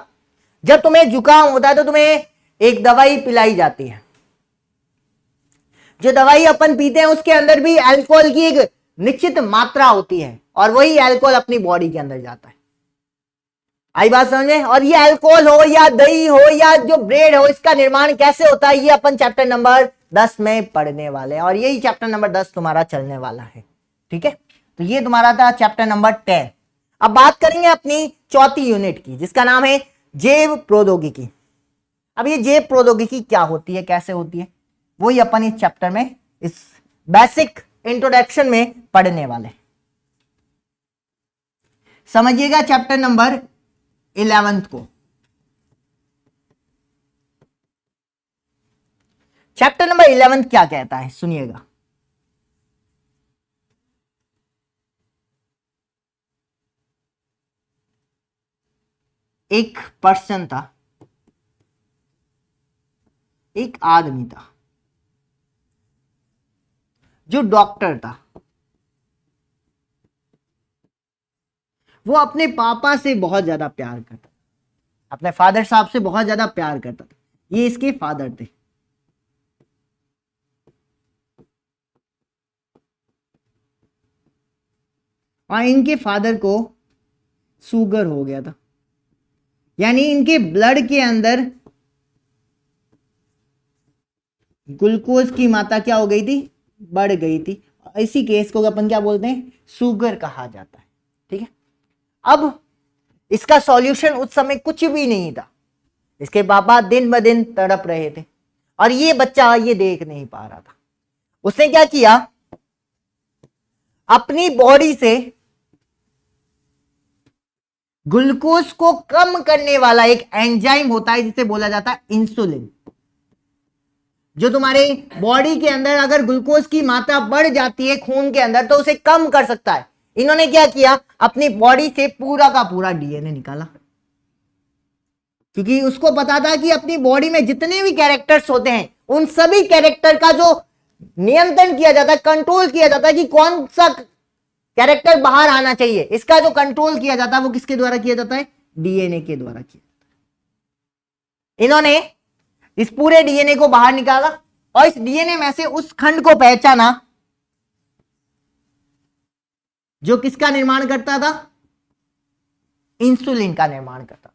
जब तुम्हें जुकाम होता है तो तुम्हें एक दवाई पिलाई जाती है। जो दवाई अपन पीते हैं उसके अंदर भी अल्कोहल की एक निश्चित मात्रा होती है और वही अल्कोहल अपनी बॉडी के अंदर जाता है। आई बात समझे? और ये अल्कोहल हो या दही हो या जो ब्रेड हो, इसका निर्माण कैसे होता है ये अपन चैप्टर नंबर 10 में पढ़ने वाले हैं। और यही चैप्टर नंबर 10 तुम्हारा चलने वाला है। ठीक है, तो ये तुम्हारा था चैप्टर नंबर 10। अब बात करेंगे अपनी चौथी यूनिट की, जिसका नाम है जैव प्रौद्योगिकी। अब ये जैव प्रौद्योगिकी क्या होती है, कैसे होती है, वही अपन इस चैप्टर में, इस बेसिक इंट्रोडक्शन में पढ़ने वाले। समझिएगा चैप्टर नंबर 11 को। चैप्टर नंबर 11 क्या कहता है सुनिएगा। एक पर्सन था, एक आदमी था जो डॉक्टर था। वो अपने पापा से बहुत ज्यादा प्यार करता था, अपने फादर साहब से बहुत ज्यादा प्यार करता था। ये इसके फादर थे। और इनके फादर को शुगर हो गया था, यानी इनके ब्लड के अंदर ग्लूकोज की मात्रा क्या हो गई थी, बढ़ गई थी। इसी केस को अपन क्या बोलते हैं, शुगर कहा जाता है। ठीक है, अब इसका सॉल्यूशन उस समय कुछ भी नहीं था। इसके पापा दिन ब दिन तड़प रहे थे और ये बच्चा ये देख नहीं पा रहा था। उसने क्या किया, अपनी बॉडी से ग्लूकोज को कम करने वाला एक एंजाइम होता है जिसे बोला जाता है इंसुलिन। जो तुम्हारे बॉडी के अंदर अगर ग्लूकोज की मात्रा बढ़ जाती है खून के अंदर तो उसे कम कर सकता है। इन्होंने क्या किया, अपनी बॉडी से पूरा का पूरा डीएनए निकाला, क्योंकि उसको पता था कि अपनी बॉडी में जितने भी कैरेक्टर्स होते हैं उन सभी कैरेक्टर का जो नियंत्रण किया जाता है, कंट्रोल किया जाता है कि कौन सा कैरेक्टर बाहर आना चाहिए, इसका जो कंट्रोल किया जाता है वो किसके द्वारा किया जाता है, डीएनए के द्वारा किया जाता है। इन्होंने इस पूरे डीएनए को बाहर निकाला और इस डीएनए में से उस खंड को पहचाना जो किसका निर्माण करता था, इंसुलिन का निर्माण करता था।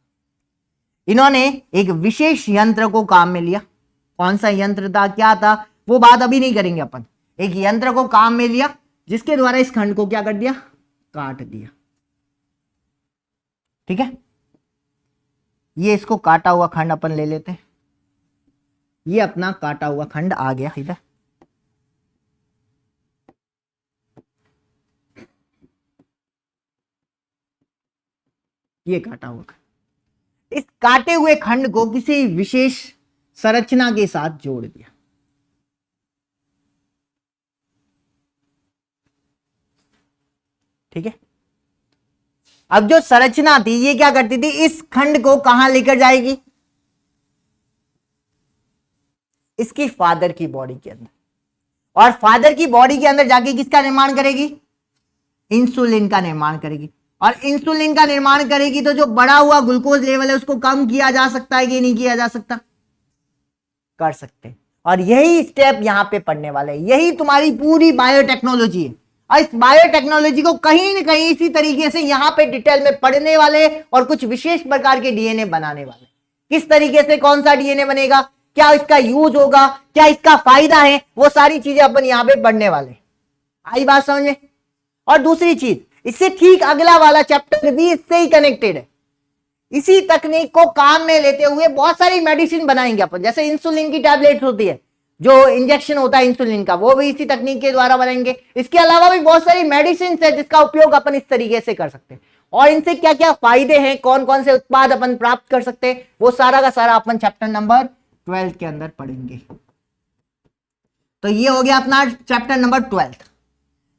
इन्होंने एक विशेष यंत्र को काम में लिया। कौन सा यंत्र था, क्या था, वो बात अभी नहीं करेंगे अपन। एक यंत्र को काम में लिया जिसके द्वारा इस खंड को क्या कर दिया, काट दिया। ठीक है, ये इसको काटा हुआ खंड अपन ले लेते हैं। ये अपना काटा हुआ खंड आ गया इधर। ये काटा हुआ खंड, इस काटे हुए खंड को किसी विशेष संरचना के साथ जोड़ दिया। ठीक है, अब जो संरचना थी ये क्या करती थी, इस खंड को कहां लेकर जाएगी, इसकी फादर की बॉडी के अंदर। और फादर की बॉडी के अंदर जाके किसका निर्माण करेगी, इंसुलिन का निर्माण करेगी। और इंसुलिन का निर्माण करेगी तो जो बढ़ा हुआ ग्लूकोज लेवल है उसको कम किया जा सकता है कि नहीं किया जा सकता, कर सकते। और यही स्टेप यहां पे पढ़ने वाले हैं। यही तुम्हारी पूरी बायोटेक्नोलॉजी है और इस बायोटेक्नोलॉजी को कहीं ना कहीं इसी तरीके से यहां पे डिटेल में पढ़ने वाले और कुछ विशेष प्रकार के डीएनए बनाने वाले। किस तरीके से कौन सा डीएनए बनेगा, क्या इसका यूज होगा, क्या इसका फायदा है, वो सारी चीजें अपन यहां पे पढ़ने वाले। आई बात समझे। और दूसरी चीज, इससे ठीक अगला वाला चैप्टर भी इससे ही कनेक्टेड है। इसी तकनीक को काम में लेते हुए बहुत सारी मेडिसिन बनाएंगे अपन। जैसे इंसुलिन की टैबलेट होती है, जो इंजेक्शन होता है इंसुलिन का, वो भी इसी तकनीक के द्वारा बनाएंगे। इसके अलावा भी बहुत सारी मेडिसिन है जिसका उपयोग अपन इस तरीके से कर सकते हैं। और इनसे क्या क्या फायदे हैं, कौन कौन से उत्पाद अपन प्राप्त कर सकते हैं, वो सारा का सारा अपन चैप्टर नंबर 12 के अंदर पढ़ेंगे। तो ये हो गया अपना चैप्टर नंबर 12।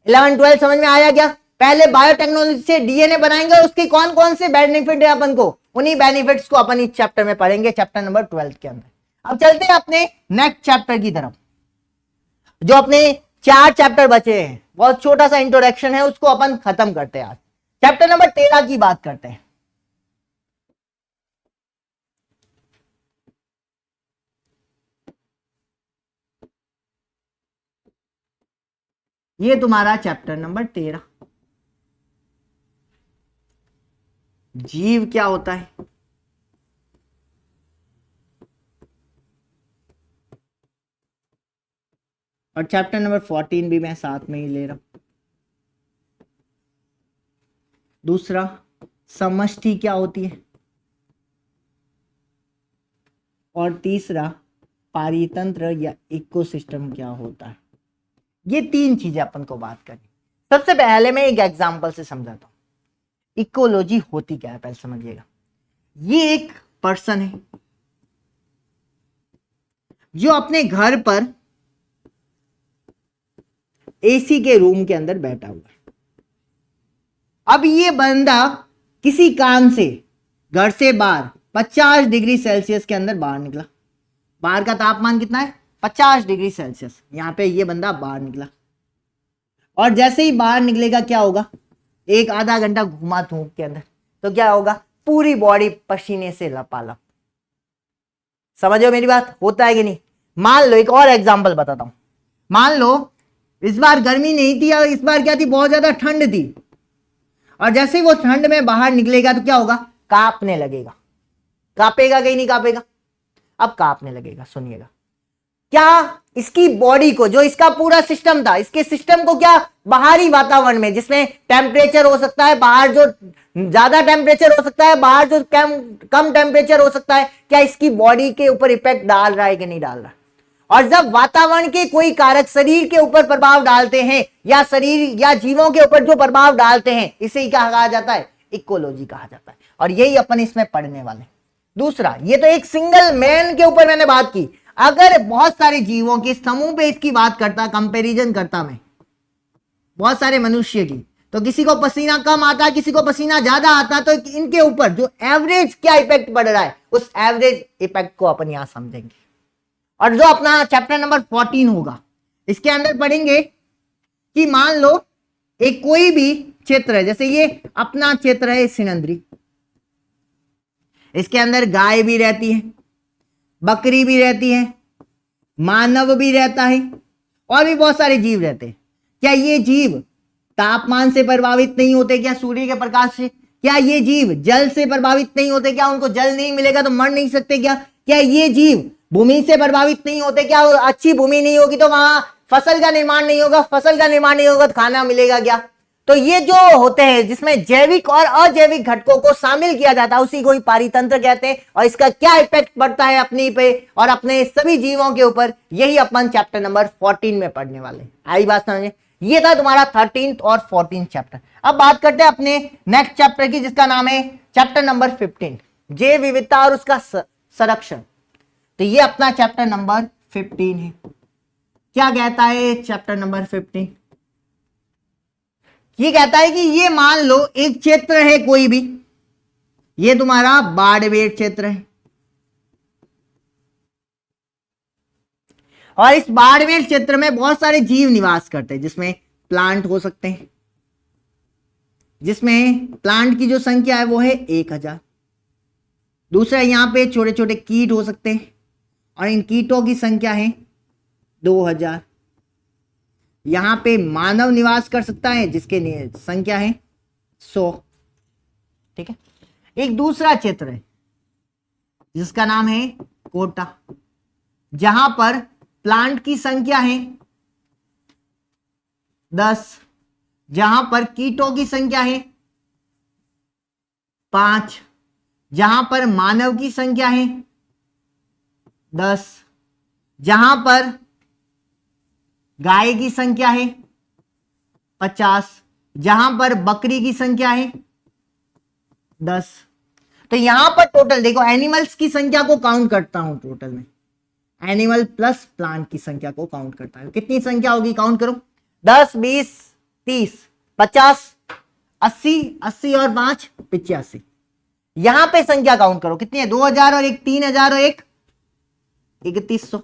11 12 समझ में आया क्या। पहले बायोटेक्नोलॉजी से डीएनए बनाएंगे, उसके कौन कौन से बेनिफिट है अपन को, उन्हीं बेनिफिट्स को अपन इस चैप्टर में पढ़ेंगे, चैप्टर नंबर 12 के अंदर। अब चलते हैं अपने नेक्स्ट चैप्टर की तरफ। जो अपने 4 चैप्टर बचे हैं, बहुत छोटा सा इंट्रोडक्शन है, उसको अपन खत्म करते हैं। आज चैप्टर नंबर 13 की बात करते हैं। ये तुम्हारा चैप्टर नंबर 13, जीव क्या होता है। और चैप्टर नंबर 14 भी मैं साथ में ही ले रहा हूं। दूसरा, समष्टि क्या होती है। और तीसरा, पारितंत्र या इकोसिस्टम क्या होता है। ये तीन चीजें अपन को बात करनी। सबसे पहले मैं एक एग्जांपल से समझाता हूं इकोलॉजी होती क्या है, पहले समझिएगा। ये एक पर्सन है जो अपने घर पर एसी के रूम के अंदर बैठा हुआ है। अब ये बंदा किसी काम से घर से बाहर 50 डिग्री सेल्सियस के अंदर बाहर निकला। बाहर का तापमान कितना है? 50 डिग्री सेल्सियस। यहां पे ये बंदा बाहर निकला और जैसे ही बाहर निकलेगा क्या होगा, एक आधा घंटा घुमा धूप के अंदर तो क्या होगा, पूरी बॉडी पसीने से लपालप। समझो मेरी बात, होता है कि नहीं। मान लो एक और एग्जांपल बताता हूं। मान लो इस बार गर्मी नहीं थी और इस बार क्या थी, बहुत ज्यादा ठंड थी, और जैसे ही वो ठंड में बाहर निकलेगा तो क्या होगा, कांपने लगेगा। कांपेगा कि नहीं कांपेगा? अब कांपने लगेगा। सुनिएगा, क्या इसकी बॉडी को, जो इसका पूरा सिस्टम था, इसके सिस्टम को क्या बाहरी वातावरण में जिसमें टेम्परेचर हो सकता है, बाहर जो ज्यादा टेम्परेचर हो सकता है, बाहर जो कम टेम्परेचर हो सकता है, क्या इसकी बॉडी के ऊपर इफेक्ट डाल रहा है कि नहीं डाल रहा है? और जब वातावरण के कोई कारक शरीर के ऊपर प्रभाव डालते हैं या शरीर या जीवों के ऊपर जो प्रभाव डालते हैं, इसे ही क्या कहा जाता है, इकोलॉजी कहा जाता है। और यही अपन इसमें पढ़ने वाले। दूसरा, ये तो एक सिंगल मैन के ऊपर मैंने बात की। अगर बहुत सारे जीवों के समूह पे इसकी बात करता, कंपैरिजन करता मैं बहुत सारे मनुष्य की, तो किसी को पसीना कम आता, किसी को पसीना ज्यादा आता, तो इनके ऊपर जो एवरेज क्या इफेक्ट पड़ रहा है, उस एवरेज इफेक्ट को अपन यहां समझेंगे। और जो अपना चैप्टर नंबर 14 होगा, इसके अंदर पढ़ेंगे कि मान लो एक कोई भी क्षेत्र है, जैसे ये अपना क्षेत्र है सिनंद्री, इसके अंदर गाय भी रहती है, बकरी भी रहती है, मानव भी रहता है और भी बहुत सारे जीव रहते हैं। क्या ये जीव तापमान से प्रभावित नहीं होते? क्या सूर्य के प्रकाश से? क्या ये जीव जल से प्रभावित नहीं होते? क्या उनको जल नहीं मिलेगा तो मर नहीं सकते? क्या ये जीव भूमि से प्रभावित नहीं होते? क्या अच्छी भूमि नहीं होगी तो वहां फसल का निर्माण नहीं होगा? फसल का निर्माण नहीं होगा तो खाना मिलेगा क्या? तो ये जो होते हैं जिसमें जैविक और अजैविक घटकों को शामिल किया जाता है, उसी को ही पारितंत्र कहते हैं। और इसका क्या इफेक्ट पड़ता है अपनी पे और अपने सभी जीवों के ऊपर, यही अपन चैप्टर नंबर 14 में पढ़ने वाले। आई बात समझे? ये था तुम्हारा 13th और 14th चैप्टर। अब बात करते हैं अपने नेक्स्ट चैप्टर की, जिसका नाम है चैप्टर नंबर 15, जैव विविधता और उसका संरक्षण। तो ये अपना चैप्टर नंबर 15 है। क्या कहता है चैप्टर नंबर 15? ये कहता है कि ये मान लो एक क्षेत्र है कोई भी, ये तुम्हारा बाड़मेर क्षेत्र है, और इस बाड़मेर क्षेत्र में बहुत सारे जीव निवास करते हैं, जिसमें प्लांट हो सकते हैं, जिसमें प्लांट की जो संख्या है वो है 1000। दूसरा, यहां पे छोटे छोटे कीट हो सकते हैं और इन कीटों की संख्या है 2000। यहां पे मानव निवास कर सकता है जिसके संख्या है 100। ठीक है। एक दूसरा क्षेत्र है जिसका नाम है कोटा, जहां पर प्लांट की संख्या है 10, जहां पर कीटों की संख्या है 5, जहां पर मानव की संख्या है 10, जहां पर गाय की संख्या है 50, जहां पर बकरी की संख्या है 10। तो यहां पर टोटल देखो, एनिमल्स की संख्या को काउंट करता हूं, टोटल में एनिमल प्लस प्लांट की संख्या को काउंट करता है। कितनी संख्या होगी, काउंट करो। 10, 20, 30, 50, 80, 80 और 5 85। यहां पे संख्या काउंट करो, कितनी है? 2000 और एक 3000 और एक 3100।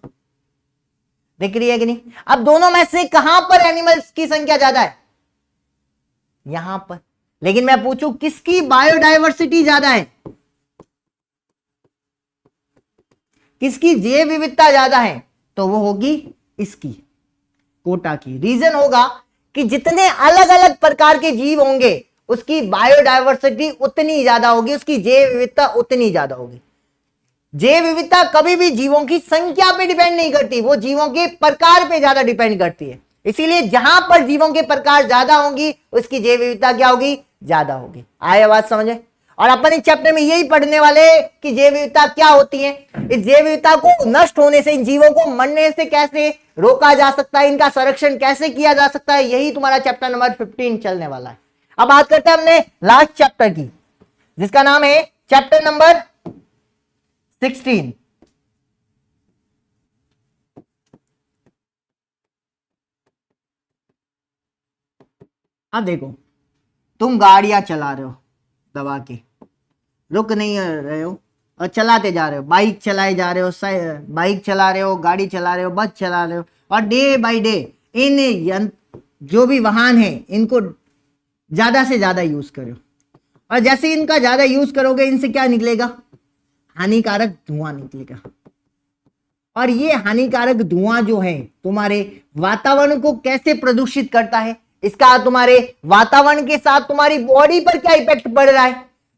दिख रही है कि नहीं? अब दोनों में से कहां पर एनिमल्स की संख्या ज्यादा है? यहां पर। लेकिन मैं पूछूं किसकी बायोडायवर्सिटी ज्यादा है, किसकी जैव विविधता ज्यादा है? तो वो होगी इसकी, कोटा की। रीजन होगा कि जितने अलग अलग प्रकार के जीव होंगे उसकी बायोडायवर्सिटी उतनी ज्यादा होगी, उसकी जैव विविधता उतनी ज्यादा होगी। जैव विविधता कभी भी जीवों की संख्या पे डिपेंड नहीं करती, वो जीवों के प्रकार पे ज्यादा डिपेंड करती है। इसीलिए जहां पर जीवों के प्रकार ज्यादा होंगी उसकी जैव विविधता क्या होगी? ज्यादा होगी। आए बात समझे? और अपन इस चैप्टर में यही पढ़ने वाले कि जैव विविधता क्या होती है, इस जैव विविधता को नष्ट होने से, इन जीवों को मरने से कैसे रोका जा सकता है, इनका संरक्षण कैसे किया जा सकता है, यही तुम्हारा चैप्टर नंबर 15 चलने वाला है। अब बात करते हैं हमने लास्ट चैप्टर की, जिसका नाम है चैप्टर नंबर 16। अब देखो, तुम गाड़ियां चला रहे हो दबा के, रुक नहीं रहे हो और चलाते जा रहे हो, बाइक चलाए जा रहे हो, बाइक चला रहे हो, गाड़ी चला रहे हो, बस चला रहे हो, और डे बाय डे इन जो भी वाहन है इनको ज्यादा से ज्यादा यूज करो, और जैसे इनका ज्यादा यूज करोगे इनसे क्या निकलेगा, हानिकारक धुआं निकलेगा। और ये हानिकारक धुआं जो है तुम्हारे वातावरण को कैसे प्रदूषित करता है, इसका तुम्हारे वातावरण के साथ तुम्हारी बॉडी पर क्या इफेक्ट पड़ रहा है।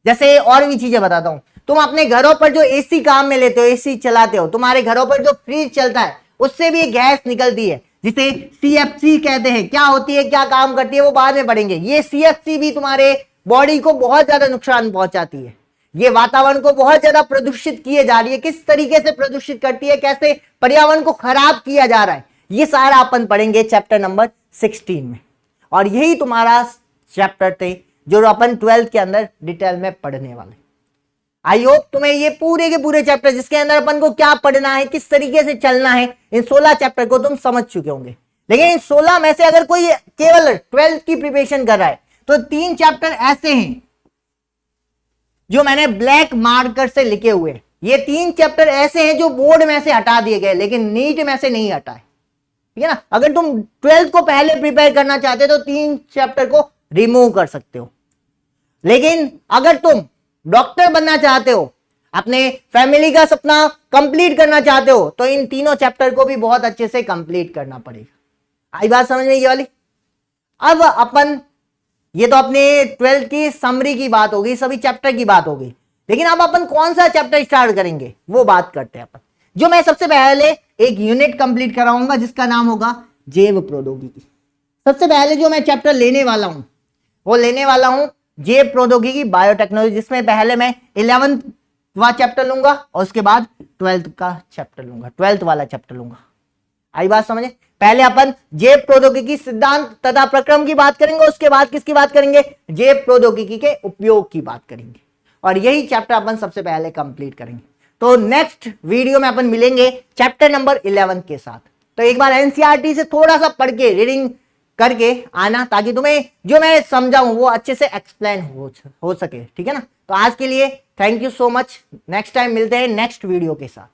जैसे और भी चीजें बताता हूं, तुम अपने घरों पर जो एसी काम में लेते हो, एसी चलाते हो, तुम्हारे घरों पर जो फ्रिज चलता है उससे भी एक गैस निकलती है जिसे सीएफसी कहते हैं। क्या होती है, क्या काम करती है, वो बाद में पढ़ेंगे। ये सीएफसी भी तुम्हारे बॉडी को बहुत ज्यादा नुकसान पहुंचाती है, ये वातावरण को बहुत ज्यादा प्रदूषित किए जा रही है। किस तरीके से प्रदूषित करती है, कैसे पर्यावरण को खराब किया जा रहा है, ये सारा अपन पढ़ेंगे चैप्टर नंबर 16 में। और यही तुम्हारा चैप्टर थे जो अपन 12th के अंदर डिटेल में पढ़ने वाले। आई होप तुम्हें ये पूरे के पूरे चैप्टर, जिसके अंदर अपन को क्या पढ़ना है, किस तरीके से चलना है, इन 16 चैप्टर को तुम समझ चुके होंगे। लेकिन इन 16 में से अगर कोई केवल 12th की प्रिपरेशन कर रहा है तो 3 चैप्टर ऐसे हैं जो मैंने ब्लैक मार्कर से लिखे हुए हैं। ये 3 चैप्टर ऐसे हैं जो बोर्ड में से हटा दिए गए, लेकिन नीट में से नहीं हटा है, ठीक है ना। अगर तुम 12th को पहले प्रिपेयर करना चाहते हो तो 3 चैप्टर को रिमूव कर सकते हो। लेकिन अगर तुम डॉक्टर बनना चाहते हो, अपने फैमिली का सपना कंप्लीट करना चाहते हो, तो इन तीनों चैप्टर को भी बहुत अच्छे से कंप्लीट करना पड़ेगा। आई बात समझ में ये वाली। अब अपन, ये तो अपने 12th की समरी की बात होगी, सभी चैप्टर की बात होगी, लेकिन अब अपन कौन सा चैप्टर स्टार्ट करेंगे वो बात करते हैं अपन। जो मैं सबसे पहले एक यूनिट कंप्लीट कराऊंगा जिसका नाम होगा जैव प्रौद्योगिकी। सबसे पहले जो मैं चैप्टर लेने वाला हूं वो लेने वाला हूं जैव प्रौद्योगिकी, बायोटेक्नोलॉजी, जिसमें पहले मैं 11वां चैप्टर लूंगा और उसके बाद 12th का चैप्टर लूंगा, 12th वाला चैप्टर लूंगा। आई बात समझे। पहले अपन जैव प्रौद्योगिकी सिद्धांत तथा प्रक्रम की बात करेंगे, उसके बाद किसकी बात करेंगे, जैव प्रौद्योगिकी के उपयोग की बात करेंगे, और यही चैप्टर अपन सबसे पहले कंप्लीट करेंगे। तो नेक्स्ट वीडियो में अपन मिलेंगे चैप्टर नंबर 11 के साथ। तो एक बार एनसीईआरटी से थोड़ा सा पढ़ के रीडिंग करके आना, ताकि तुम्हें जो मैं समझाऊं वो अच्छे से एक्सप्लेन हो सके, ठीक है ना। तो आज के लिए thank you so much. Next time मिलते हैं नेक्स्ट वीडियो के साथ।